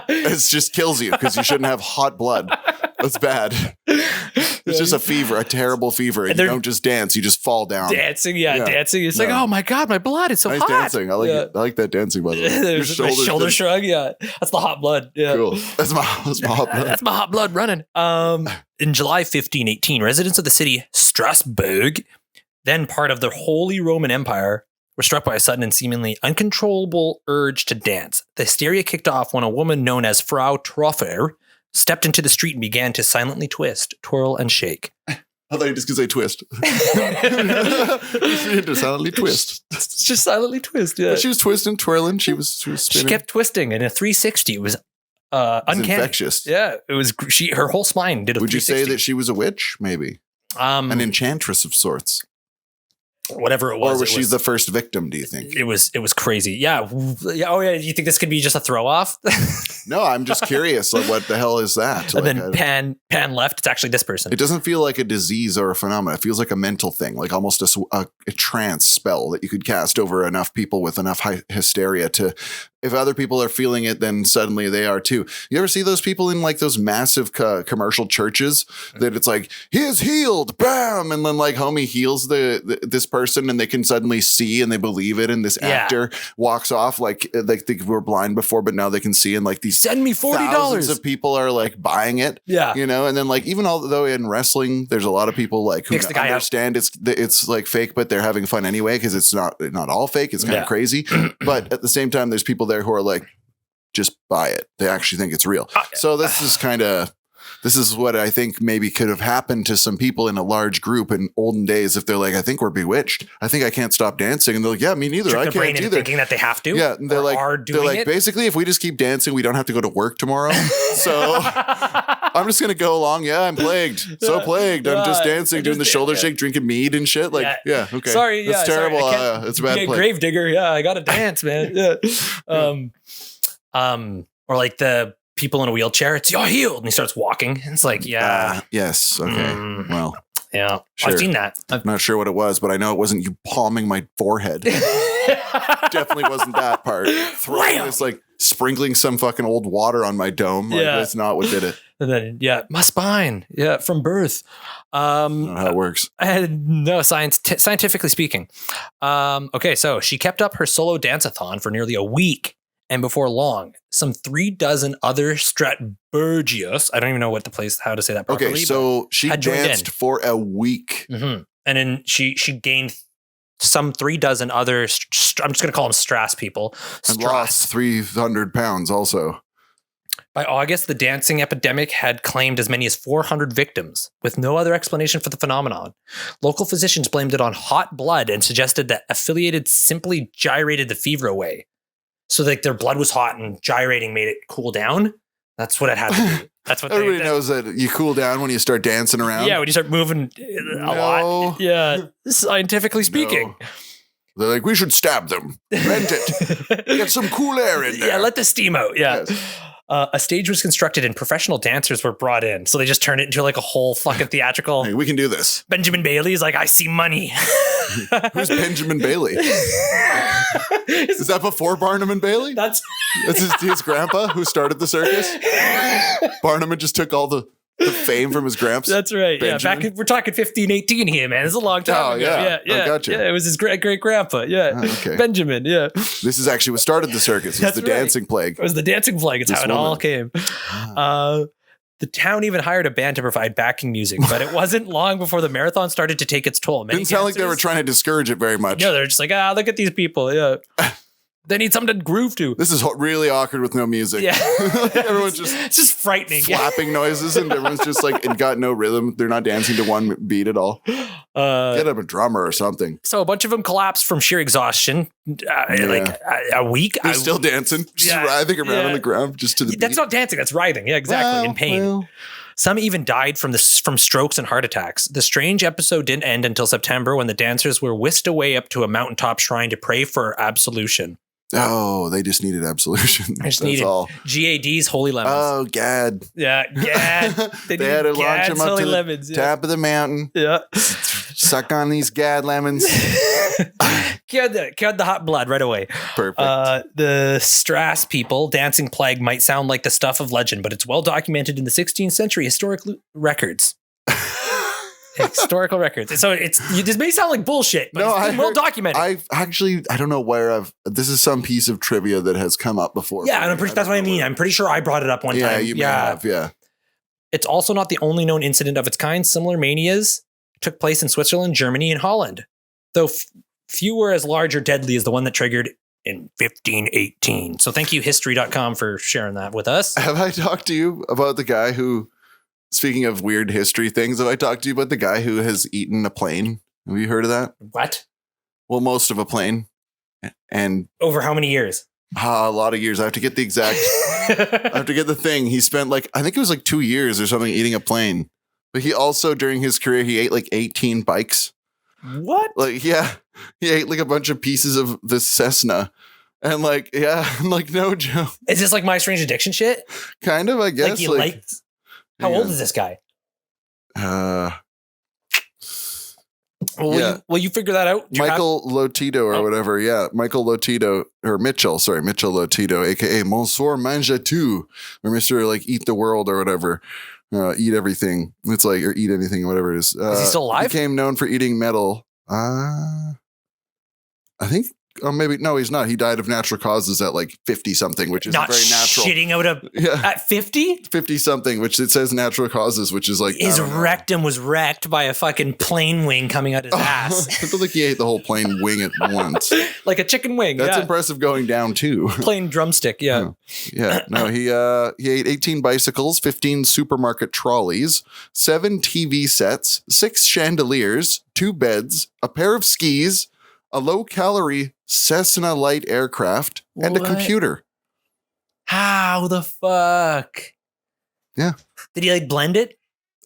It just kills you because you shouldn't have hot blood. That's bad. It's just a fever, a terrible fever. And you don't just dance, you just fall down. Dancing. It's like, oh my God, my blood is so nice hot. Dancing. I like it. I like that dancing, by the way. Your shoulder shrug. Yeah. That's the hot blood. Yeah. Cool. That's my hot blood. That's my hot blood running. In July 1518, residents of the city Strasbourg, then part of the Holy Roman Empire, were struck by a sudden and seemingly uncontrollable urge to dance. The hysteria kicked off when a woman known as Frau Troffer stepped into the street and began to silently twist, twirl, and shake. I thought you were just going to say twist. To silently twist. Just silently twist, yeah. But she was twisting, twirling. She was spinning. She kept twisting in a 360. It was uncanny. Infectious. Yeah, it was. Her whole spine did a 360. Would you say that she was a witch? Maybe. An enchantress of sorts. Whatever it was. Or was she the first victim, do you think? It was crazy. Yeah. Oh, yeah. Do you think this could be just a throw off? No, I'm just curious. Like, what the hell is that? And then pan left. It's actually this person. It doesn't feel like a disease or a phenomenon. It feels like a mental thing, like almost a trance spell that you could cast over enough people with enough hysteria to, if other people are feeling it, then suddenly they are too. You ever see those people in like those massive commercial churches that it's like, he is healed, bam. And then like homie heals this person and they can suddenly see and they believe it. And this actor walks off like they were blind before, but now they can see. And like these send me $40. Thousands of people are like buying it. Yeah. You know, and then like, even although in wrestling, there's a lot of people like who understand it's like fake, but they're having fun anyway. Cause it's not all fake. It's kind of crazy. But at the same time, there's people there who are like, just buy it. They actually think it's real. So this is what I think maybe could have happened to some people in a large group in olden days. If they're like, I think we're bewitched. I think I can't stop dancing. And they're like, yeah, me neither. I can't either. Thinking that they have to. Yeah. And they're like, basically, if we just keep dancing, we don't have to go to work tomorrow. So I'm just going to go along. Yeah, I'm plagued. So plagued. I'm just dancing, doing the shoulder shake, drinking mead and shit. Like, okay. Sorry. That's terrible. It's a bad play. Grave digger. Yeah, I got to dance, man. Yeah. Or like the people in a wheelchair, it's you're healed, and he starts walking. It's like, yes, okay, well, yeah, sure. I've seen that. I'm not sure what it was, but I know it wasn't you palming my forehead. Definitely wasn't that part. Throwing this like sprinkling some fucking old water on my dome. Like, that's not what did it. And then, my spine. Yeah, from birth. I don't know how it works. No, scientifically speaking. Okay, so she kept up her solo dance-a-thon for nearly a week. And before long, some 36 other Stratburgios, I don't even know how to say that properly. Okay, so she danced for a week. Mm-hmm. And then she gained some 36 other, I'm just going to call them Strass people. And lost 300 pounds also. By August, the dancing epidemic had claimed as many as 400 victims, with no other explanation for the phenomenon. Local physicians blamed it on hot blood and suggested that affiliated simply gyrated the fever away. So like their blood was hot and gyrating made it cool down. That's what it had to do. That's what everybody knows, that you cool down when you start dancing around. Yeah, when you start moving a lot. Yeah, scientifically speaking. No. They're like, we should stab them. Rent it. Get some cool air in there. Yeah, let the steam out. Yeah. Yes. A stage was constructed and professional dancers were brought in. So they just turned it into like a whole fucking theatrical. Hey, we can do this. Benjamin Bailey's like, I see money. Who's Benjamin Bailey? Is that before Barnum and Bailey? That's his grandpa who started the circus. Barnum just took all the fame from his gramps. That's right. Benjamin. Yeah, we're talking 1518 here, man. It's a long time ago. I gotcha. Yeah, it was his great grandpa. Yeah, okay. Benjamin. Yeah, this is actually what started the circus. It was the dancing plague. It was the dancing plague. It's how it all came. The town even hired a band to provide backing music, but it wasn't long before the marathon started to take its toll. Didn't sound like they were trying to discourage it very much. No, they're just like, look at these people. Yeah. They need something to groove to. This is really awkward with no music. Yeah. Everyone's it's just frightening. Flapping noises, and everyone's just like, it got no rhythm. They're not dancing to one beat at all. Get up a drummer or something. So a bunch of them collapsed from sheer exhaustion. Like a week. They're still dancing, just writhing around on the ground, just to the beat. That's not dancing, that's writhing. Yeah, exactly. In pain. Well. Some even died from strokes and heart attacks. The strange episode didn't end until September when the dancers were whisked away up to a mountaintop shrine to pray for absolution. Oh, they just needed absolution. That's all. GAD's Holy Lemons. Oh, Gad. Yeah, Gad. They had to launch them up to the top of the mountain. Yeah. Suck on these Gad lemons. Cured the hot blood right away. Perfect. The Strass people dancing plague might sound like the stuff of legend, but it's well documented in the 16th century historical records. Historical records. So this may sound like bullshit, but it's well documented. I don't know where this is some piece of trivia that has come up before. Yeah, and that's what I mean. I'm pretty sure I brought it up one time. Yeah, you may have, yeah. It's also not the only known incident of its kind. Similar manias took place in Switzerland, Germany, and Holland, though few were as large or deadly as the one that triggered in 1518. So thank you, history.com, for sharing that with us. Have I talked to you about the guy who, speaking of weird history things, have I talked to you about the guy who has eaten a plane? Have you heard of that? What? Well, most of a plane. And over how many years? A lot of years. I have to get the exact, I have to get the thing. He spent I think it was 2 years or something eating a plane. But he also, during his career, he ate 18 bikes. What? He ate a bunch of pieces of the Cessna. And no joke. Is this like My Strange Addiction shit? Kind of, I guess. How old is this guy? Will you figure that out? Michael Lotito or whatever. Yeah. Michael Lotito or Mitchell Lotito, aka Monsieur Mange Tout, or Mr. Eat the World or whatever. Eat everything. It's or eat anything, whatever it is. Is he still alive? He became known for eating metal. I think. Oh, maybe. No, he's not. He died of natural causes at 50 something, which is not very natural. Shitting out at 50? 50 something, which it says natural causes, which is his rectum was wrecked by a fucking plane wing coming out his ass. I don't think he ate the whole plane wing at once. Like a chicken wing. That's impressive going down too. Plain drumstick. Yeah. Yeah. No, he ate 18 bicycles, 15 supermarket trolleys, 7 TV sets, 6 chandeliers, 2 beds, a pair of skis, a low-calorie Cessna light aircraft, and a computer. How the fuck? Yeah. Did he blend it?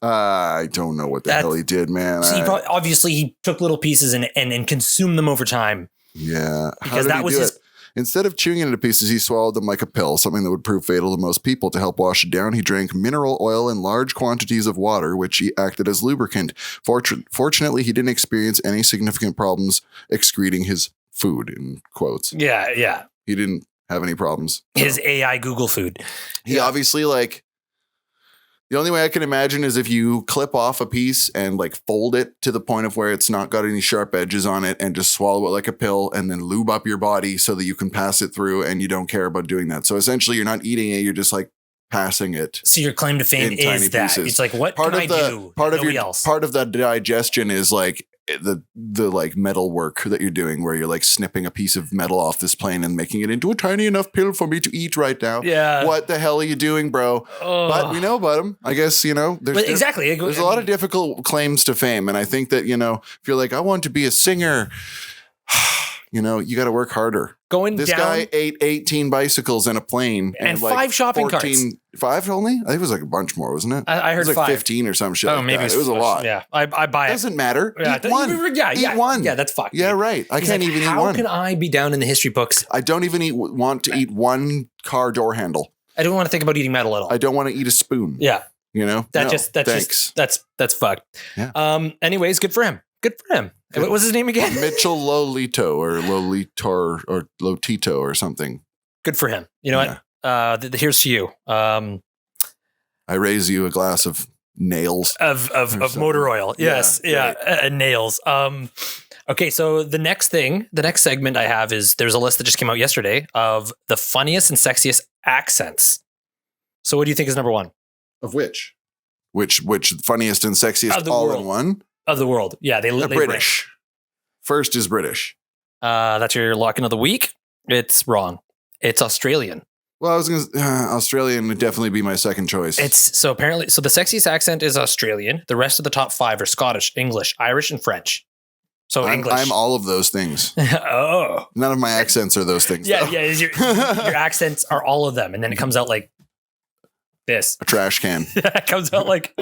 I don't know what the hell he did, man. So obviously he took little pieces and consumed them over time. Yeah. Because that was his... Instead of chewing it into pieces, he swallowed them like a pill, something that would prove fatal to most people. To help wash it down, he drank mineral oil and large quantities of water, which he acted as lubricant. Fortunately, he didn't experience any significant problems excreting his food, in quotes. Yeah. He didn't have any problems. His AI Google food. He obviously like, the only way I can imagine is if you clip off a piece and like fold it to the point of where it's not got any sharp edges on it and just swallow it like a pill and then lube up your body so that you can pass it through, and you don't care about doing that. So essentially you're not eating it. You're just like passing it. So your claim to fame in tiny is that pieces. it's like, what Part can of I the do? part of Nobody your else. part of the digestion is like the like metal work that you're doing, where you're like snipping a piece of metal off this plane and making it into a tiny enough pill for me to eat right now. Yeah. What the hell are you doing, bro? But we know about him. I guess, you know, there's But exactly. there's a lot of difficult claims to fame. And I think that, you know, if you're like, I want to be a singer, you know, you got to work harder. Going This down guy ate 18 bicycles and a plane and like 5 shopping carts. 5 only? I think it was like a bunch more, wasn't it? I heard it was like 5. 15 or some shit. Oh, like maybe that. It was a lot. Yeah, I buy it. Doesn't matter. Yeah, Eat one. Yeah, Eat one. Yeah, that's fucked. Yeah, right. I He's can't like, even eat how one. can I be down in the history books? I don't even want to eat one car door handle. I don't want to think about eating metal at all. I don't want to eat a spoon. Yeah, You know? that's thanks. that's fucked. Yeah. Anyways, good for him. Good for him. What was his name again? Mitchell Lolito or Lolitor or Lotito or something. Good for him. You know what? Here's to you. I raise you a glass of nails. Of motor oil. Yes. Yeah. Nails. Okay. So the next segment I have is there's a list that just came out yesterday of the funniest and sexiest accents. So what do you think is number 1? Of which? Which funniest and sexiest Of the all world. in one? Of the world. Yeah. They British. First is British. That's your lock-in of the week. It's wrong. It's Australian. Well, I was going to Australian would definitely be my second choice. So the sexiest accent is Australian. The rest of the top 5 are Scottish, English, Irish, and French. So English. I'm all of those things. Oh. None of my accents are those things. Yeah, though. yeah. Your accents are all of them. And then it comes out like this. A trash can. It comes out like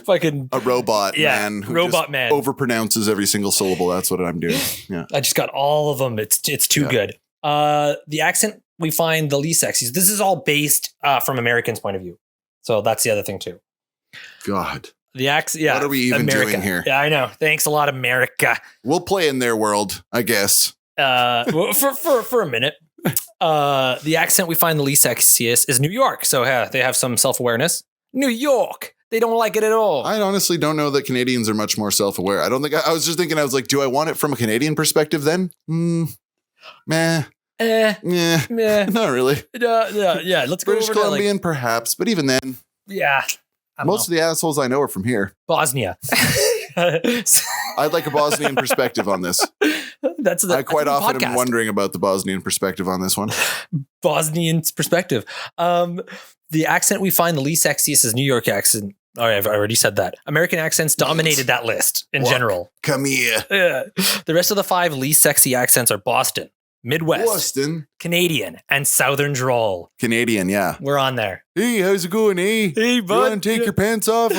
fucking a robot man who robot just man. overpronounces every single syllable. That's what I'm doing. Yeah. I just got all of them. It's too good. The accent we find the least sexy. This is all based from Americans' point of view. So that's the other thing too. God. The accent. Yeah. What are we even doing here? Yeah, I know. Thanks a lot, America. We'll play in their world, I guess. For a minute. The accent we find the least sexiest is New York. So they have some self-awareness. New York. They don't like it at all. I honestly don't know that Canadians are much more self-aware. I don't think I was just thinking, I was like, do I want it from a Canadian perspective then? Meh. Yeah. Meh. Not really. Yeah. Let's go British over to Columbian, perhaps, but even then, most of the assholes I know are from here. Bosnia. I'd like a Bosnian perspective on this. I quite often am wondering about the Bosnian perspective on this one. Bosnian's perspective. The accent we find the least sexiest is New York accent. All right, I've already said that. American accents dominated that list in general. Come here. Yeah. The rest of the 5 least sexy accents are Boston, Midwest, Boston, Canadian, and Southern drawl. Canadian, yeah. We're on there. Hey, how's it going, eh? Hey, bud. You want to take your pants off?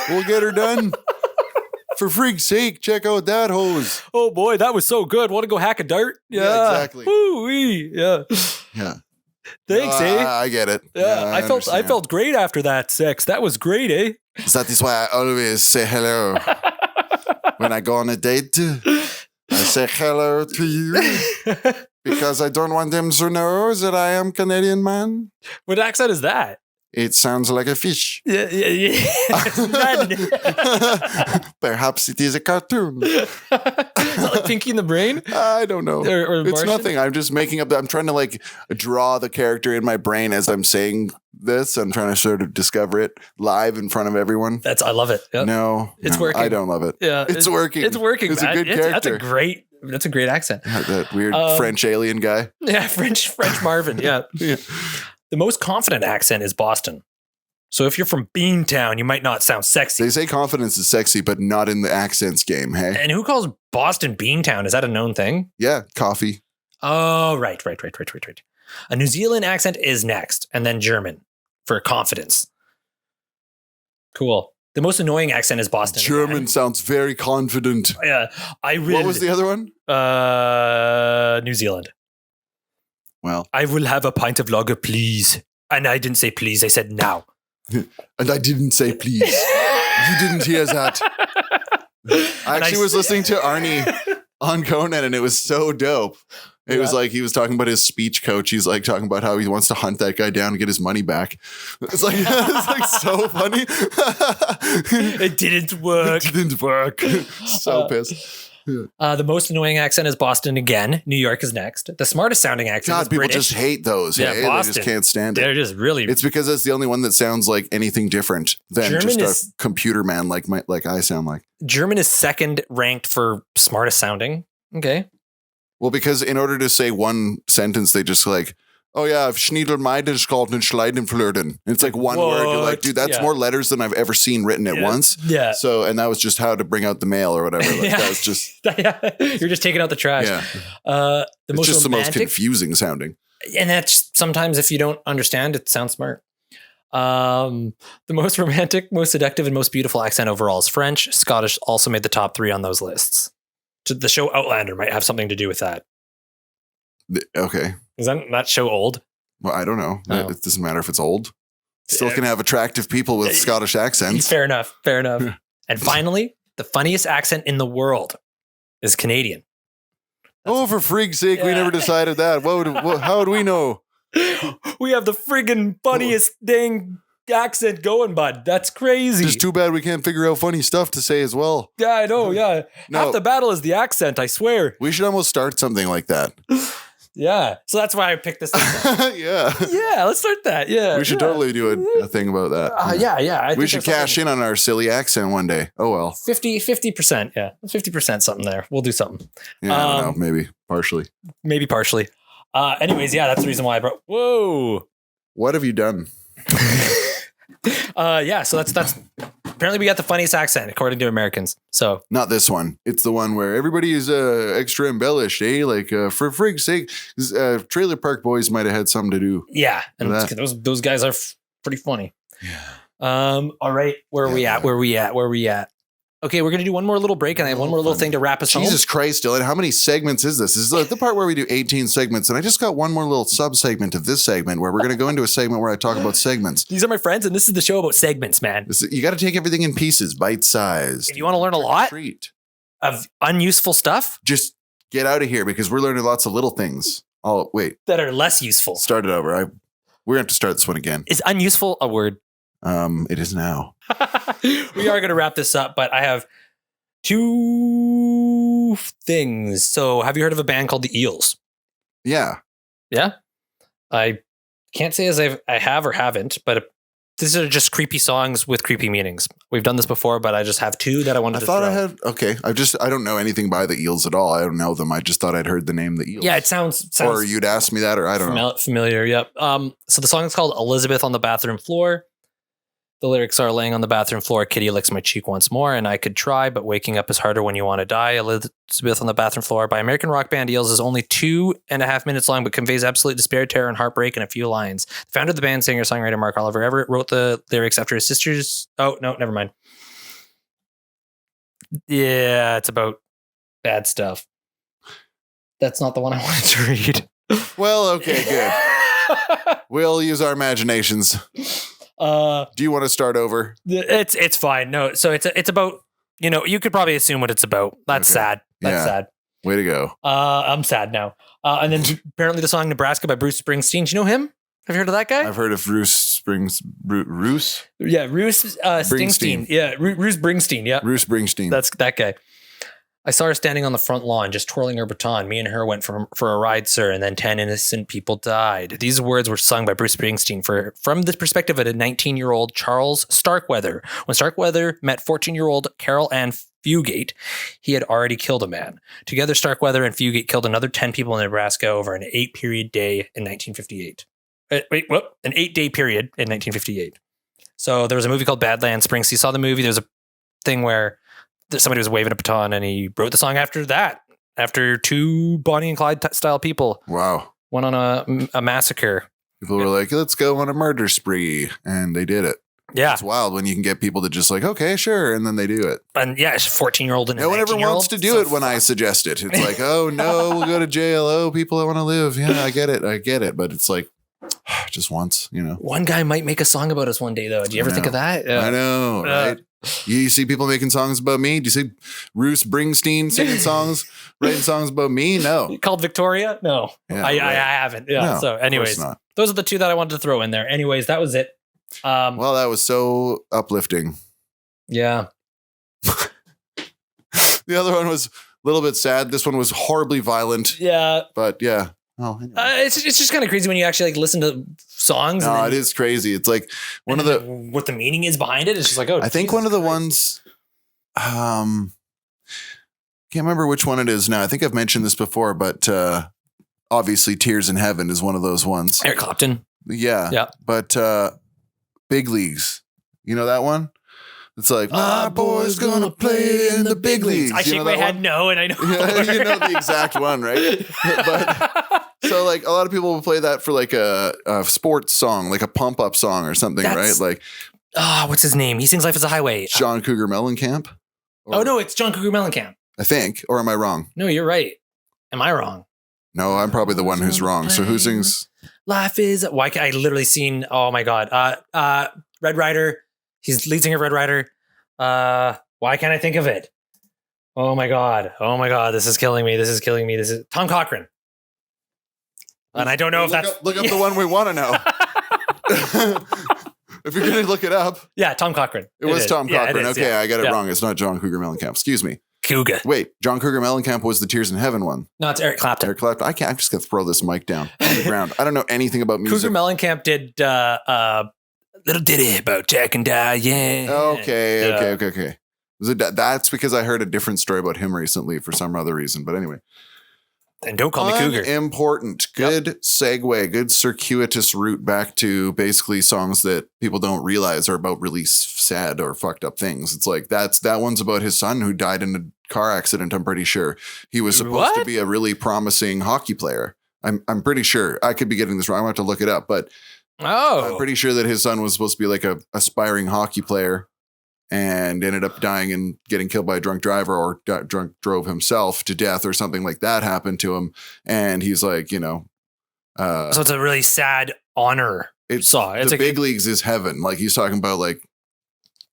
We'll get her done. For freak's sake, check out that hose. Oh boy, that was so good. Want to go hack a dart? Yeah, exactly. Woo-wee. Yeah. Yeah. Thanks, eh? I get it. Yeah, I felt great after that sex. That was great, eh? That is why I always say hello. When I go on a date, I say hello to you. Because I don't want them to know that I am Canadian man. What accent is that? It sounds like a fish. Yeah. Perhaps it is a cartoon. Is that like Pinky in the Brain? I don't know. Or it's Martian? nothing. I'm just making up. I'm trying to like draw the character in my brain as I'm saying this. I'm trying to sort of discover it live in front of everyone. I love it. Yep. No, working. I don't love it. Yeah, it's working. It's working. It's man. a good character. That's a great accent. That weird French alien guy. Yeah, French Marvin. Yeah. The most confident accent is Boston. So if you're from Beantown, you might not sound sexy. They say confidence is sexy, but not in the accents game, hey? And who calls Boston Beantown? Is that a known thing? Yeah, coffee. Oh, right. A New Zealand accent is next, and then German for confidence. Cool. The most annoying accent is Boston. German again. sounds very confident. Yeah. What was the other one? New Zealand. Well. I will have a pint of lager, please. And I didn't say please, I said now. And I didn't say please. You didn't hear that. I actually was listening to Arnie on Conan, and it was so dope. It was like he was talking about his speech coach. He's like talking about how he wants to hunt that guy down and get his money back. It's like so funny. It didn't work. It didn't work. So pissed. The most annoying accent is Boston again. New York is next. The smartest sounding accent is God, people British. just hate those. Yeah, Hey? Boston. They just can't stand it. They're just really. It's because it's the only one that sounds like anything different than German just a computer man like I sound like. German is second ranked for smartest sounding. Okay. Well, because in order to say one sentence, they just like, oh yeah, Schniedelmeidenschalten Schleidenflirten. It's like one word. You're like, dude, that's more letters than I've ever seen written at once. Yeah. So, and that was just how to bring out the mail or whatever. Like, that was just. You're just taking out the trash. Yeah. It's just the most confusing sounding. And that's sometimes if you don't understand, it sounds smart. The most romantic, most seductive, and most beautiful accent overall is French. Scottish also made the top 3 on those lists. The show Outlander might have something to do with that. Okay. Is that show old? Well, I don't know. Oh. It doesn't matter if it's old. Still can have attractive people with Scottish accents. Fair enough. And finally, the funniest accent in the world is Canadian. Oh, for frig's sake, we never decided that. How would we know? We have the friggin' funniest dang accent going, bud. That's crazy. Just too bad we can't figure out funny stuff to say as well. Yeah, I know. Yeah. No. Half the battle is the accent, I swear. We should almost start something like that. Yeah. So that's why I picked this thing. Yeah. Yeah, let's start that. Yeah. We should totally do a thing about that. Yeah. We should cash in on our silly accent one day. Oh, well. 50%. Yeah. 50% something there. We'll do something. Yeah, I don't know. Maybe partially. Anyways, yeah, that's the reason why I brought. Whoa. What have you done? So that's apparently we got the funniest accent according to Americans. So not this one. It's the one where everybody is extra embellished, eh? Like for frig's sake, Trailer Park Boys might have had something to do. Yeah, and those guys are pretty funny. Yeah. All right, where are we at? Okay, we're gonna do one more little break, and I have one more little thing to wrap us home. Jesus Christ, Dylan! How many segments is this? This is like the part where we do 18 segments, and I just got one more little sub segment of this segment where we're going to go into a segment where I talk about segments. These are my friends, and this is the show about segments, man. You got to take everything in pieces, bite sized. If you want to learn a lot of unuseful stuff, just get out of here because we're learning lots of little things. Oh, wait, that are less useful. Start it over. We're going to have to start this one again. Is unuseful a word? It is now. We are going to wrap this up, but I have 2 things. So have you heard of a band called the Eels? Yeah. Yeah. I can't say as I have or haven't, but these are just creepy songs with creepy meanings. We've done this before, but I just have 2 that I wanted to throw. I had, okay. I don't know anything by the Eels at all. I don't know them. I just thought I'd heard the name the Eels. Yeah, it sounds or you'd ask me that, or I don't know. Familiar. Yep. So the song is called Elizabeth on the Bathroom Floor. The lyrics are laying on the bathroom floor, kitty licks my cheek once more, and I could try, but waking up is harder when you want to die. Elizabeth on the Bathroom Floor by American rock band Eels is only 2.5 minutes long, but conveys absolute despair, terror, and heartbreak in a few lines. The founder of the band, singer-songwriter Mark Oliver Everett, wrote the lyrics after his sister's... Oh, no, never mind. Yeah, it's about bad stuff. That's not the one I wanted to read. Well, okay, good. We'll use our imaginations. Do you want to start over? It's fine. No, so it's about, you could probably assume what it's about. That's sad. That's sad. Way to go. I'm sad now. And then apparently the song Nebraska by Bruce Springsteen. Do you know him? Have you heard of that guy? I've heard of Bruce. Yeah, Bruce Springsteen. Yeah, Bruce Springsteen. Yeah, Bruce Springsteen. That's that guy. I saw her standing on the front lawn, just twirling her baton. Me and her went for a ride, sir, and then 10 innocent people died. These words were sung by Bruce Springsteen from the perspective of a 19-year-old Charles Starkweather. When Starkweather met 14-year-old Carol Ann Fugate, he had already killed a man. Together, Starkweather and Fugate killed another 10 people in Nebraska over an 8-period day in 1958. An 8-day period in 1958. So there was a movie called Badlands. Springsteen saw the movie. There's a thing where somebody was waving a baton and he wrote the song after that, after 2 Bonnie and Clyde style people. Wow. Went on a massacre. People were like, let's go on a murder spree. And they did it. Yeah. It's wild when you can get people to just like, okay, sure. And then they do it. And yeah, it's 14-year-old and no one ever wants to do it when I suggest it. It's like, oh no, we'll go to jail. Oh, people, I want to live. Yeah, I get it. But it's like, just once, One guy might make a song about us one day, though. Do you ever think of that? I know, right? You see people making songs about me? Do you see Bruce Springsteen singing songs, writing songs about me? No. Called Victoria? No, Yeah, I right. haven't. Yeah. No, So, of anyways, course not. those are the two that I wanted to throw in there. Anyways, that was it. Well, that was so uplifting. Yeah. The other one was a little bit sad. This one was horribly violent. Yeah. But yeah. Oh, anyway. It's just kind of crazy when you actually like listen to songs. No, and it is crazy. It's like one of the. what the meaning is behind it. It's just like, oh, I think Jesus one of the Christ. ones. Can't remember which one it is now. I think I've mentioned this before, but obviously, "Tears in Heaven" is one of those ones. Eric Clapton. Yeah. Yeah. But Big Leagues. You know that one? It's like, my boy's gonna play in the big leagues. I You shake know my that head one? no, and I know. Yeah, you know the exact one, right? But so like a lot of people will play that for like a sports song, like a pump up song or something, That's- right? Like What's his name? He sings "Life Is a Highway." John Cougar Mellencamp. Oh no, it's John Cougar Mellencamp. I think, or am I wrong? No, you're right. Am I wrong? No, I'm probably the one who's wrong. So who sings? Life is why can I literally seen? Oh my god, Red Rider. He's lead singer of Red Rider. Why can't I think of it? Oh my god, this is killing me. This is Tom Cochrane. And I don't know if that's Look up the one we want to know. If you're going to look it up, yeah, Tom Cochrane. it was is. Tom Yeah, it Cochrane. is, Okay, yeah. I got it Yeah. wrong. It's not John Cougar Mellencamp. Excuse me. Cougar. Wait, John Cougar Mellencamp was the Tears in Heaven one. No, it's Eric Clapton. Eric Clapton. I'm just going to throw this mic down on the ground. I don't know anything about music. Cougar Mellencamp did Little Ditty About Jack and Diane. Okay, Yeah. okay. Was it that's because I heard a different story about him recently for some other reason. But anyway. And don't call me Cougar. Important. Good segue, good circuitous route back to basically songs that people don't realize are about really sad or fucked up things. It's like that one's about his son who died in a car accident, I'm pretty sure. He was supposed to What? be a really promising hockey player. I'm pretty sure. I could be getting this wrong. I'm going to have to look it up, but I'm Oh. pretty sure that his son was supposed to be like a aspiring hockey player and ended up dying and getting killed by a drunk driver or drove himself to death or something like that happened to him. And he's like, So it's a really sad honor song. It's the like big leagues is heaven. Like he's talking about like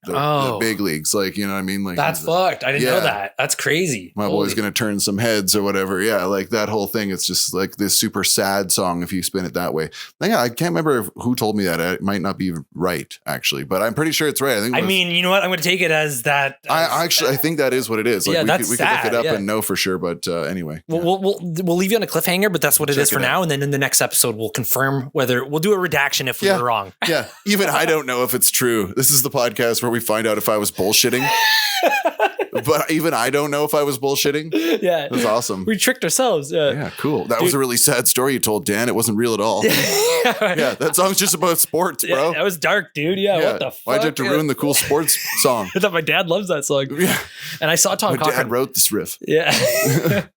the Oh. big leagues. Like, you know what I mean? Like that's he's like, fucked. I didn't know that. That's crazy. my Holy- boy's going to turn some heads or whatever. Yeah. Like that whole thing. It's just like this super sad song if you spin it that way. I can't remember who told me that. It might not be right actually, but I'm pretty sure it's right. I think. I mean, you know what? I'm going to take it as that. I think that is what it is. Like Yeah, we that's could look sad, it up yeah. and know for sure. But anyway, We'll leave you on a cliffhanger, but that's what it Check is for it out. now. And then in the next episode, we'll confirm whether we'll do a redaction if we Yeah. were wrong. yeah. Even I don't know if it's true. This is the podcast where we find out if I was bullshitting. But even I don't know if I was bullshitting. Yeah. That's awesome. We tricked ourselves. Yeah, cool. That was a really sad story you told, Dan. It wasn't real at all. Yeah, that song's just about sports, bro. That was dark, dude. Yeah. What the fuck? Why'd you have to Yeah. ruin the cool sports song? I thought my dad loves that song. Yeah, And I saw Tom my Cochrane. dad wrote this riff. Yeah.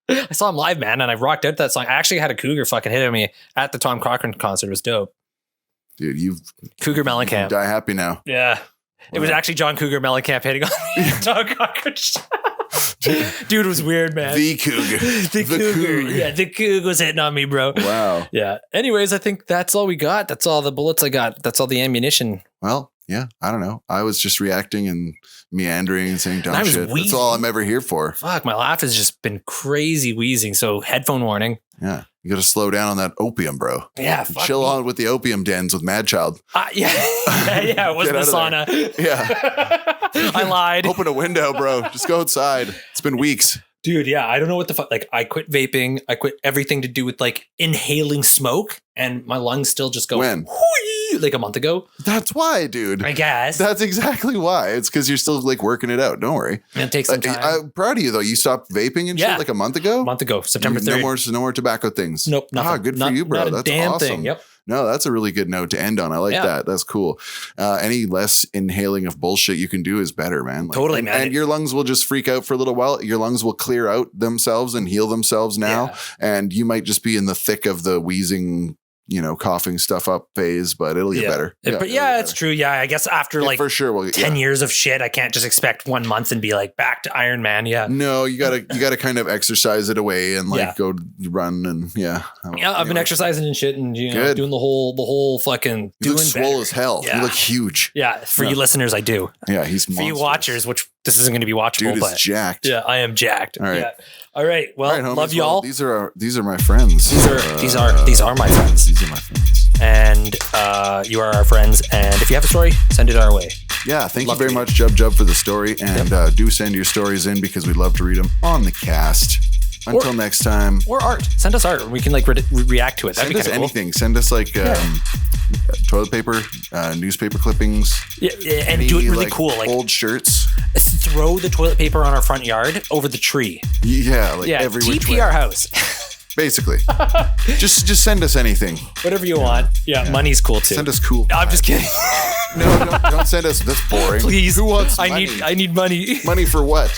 I saw him live, man, and I rocked out that song. I actually had a cougar fucking hit me at the Tom Cochrane concert. It was dope. Dude, you Cougar Mellencamp. die happy now. Yeah. It was Wow. actually John Cougar Mellencamp hitting on me. Tom Cochrane. Dude, it was weird, man. The cougar. The cougar. Coug. Yeah, the cougar was hitting on me, bro. Wow. Yeah. Anyways, I think that's all we got. That's all the bullets I got. That's all the ammunition. Well, yeah, I don't know. I was just reacting and meandering and saying dumb I was shit. That's wheezing. all I'm ever here for. Fuck, my laugh has just been crazy wheezing. So headphone warning. Yeah. You got to slow down on that opium, bro. Yeah. Fuck Chill me. on with the opium dens with Madchild. Yeah. Yeah. It was Get the out of sauna. Yeah. I lied. Open a window, bro. Just go outside. It's been weeks. Dude, yeah, I don't know what the fuck. Like, I quit vaping. I quit everything to do with like inhaling smoke, and my lungs still just go. When? "Whee," like a month ago, That's why, dude. I guess. That's exactly why. It's because you're still like working it out. Don't worry. It takes some time. I'm proud of you though. You stopped vaping and Yeah. shit like a month ago. a month ago, September 3rd. No more tobacco things. Nope, nothing. Ah, good for you, bro. Not a That's damn awesome. thing. Yep. No, that's a really good note to end on. I like Yeah. that. That's cool. Any less inhaling of bullshit you can do is better, man. Like, Totally, and, man. And your lungs will just freak out for a little while. Your lungs will clear out themselves and heal themselves now. Yeah. And you might just be in the thick of the wheezing coughing stuff up phase, but it'll get better. But yeah, it's true. Yeah, I guess after like for sure, 10 years of shit, I can't just expect 1 month and be like back to Iron Man. Yeah. No, you gotta kind of exercise it away and like go run and I've been exercising and shit and doing the whole fucking. You look swole as hell. Yeah. You look huge. Yeah, for you listeners, I do. Yeah, he's for you watchers, which this isn't going to be watchable. Dude is jacked. Yeah, I am jacked. All right. Yeah. All right. Well, love y'all. These are my friends. These are my friends. These are my friends. And you are our friends. And if you have a story, send it our way. Yeah, thank you very much, Jub, for the story. And do send your stories in because we'd love to read them on the cast. Until next time. Or art. Send us art. We can like react to it. That'd Send be us anything. Cool. Send us like toilet paper, newspaper clippings. Yeah, and do it really cool. Like old shirts. Throw the toilet paper on our front yard over the tree. Yeah, like every which way. TP our house. Basically. just send us anything. Whatever you want. Yeah, money's cool too. Send us cool. No, I'm just kidding. No, don't send us. That's boring. Please. Who wants money? I need money. Money for what?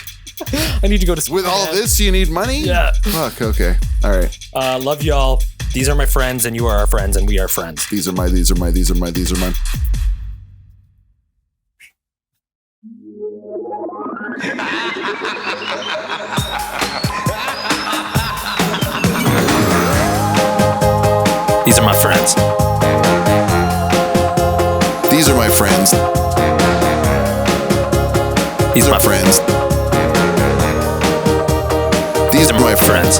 I need to go to school. With all this, you need money? Yeah. Fuck, okay. All right. Love y'all. These are my friends, and you are our friends, and we are friends. These are mine. These are my friends. These are my friends. These are my friends. These are my friends.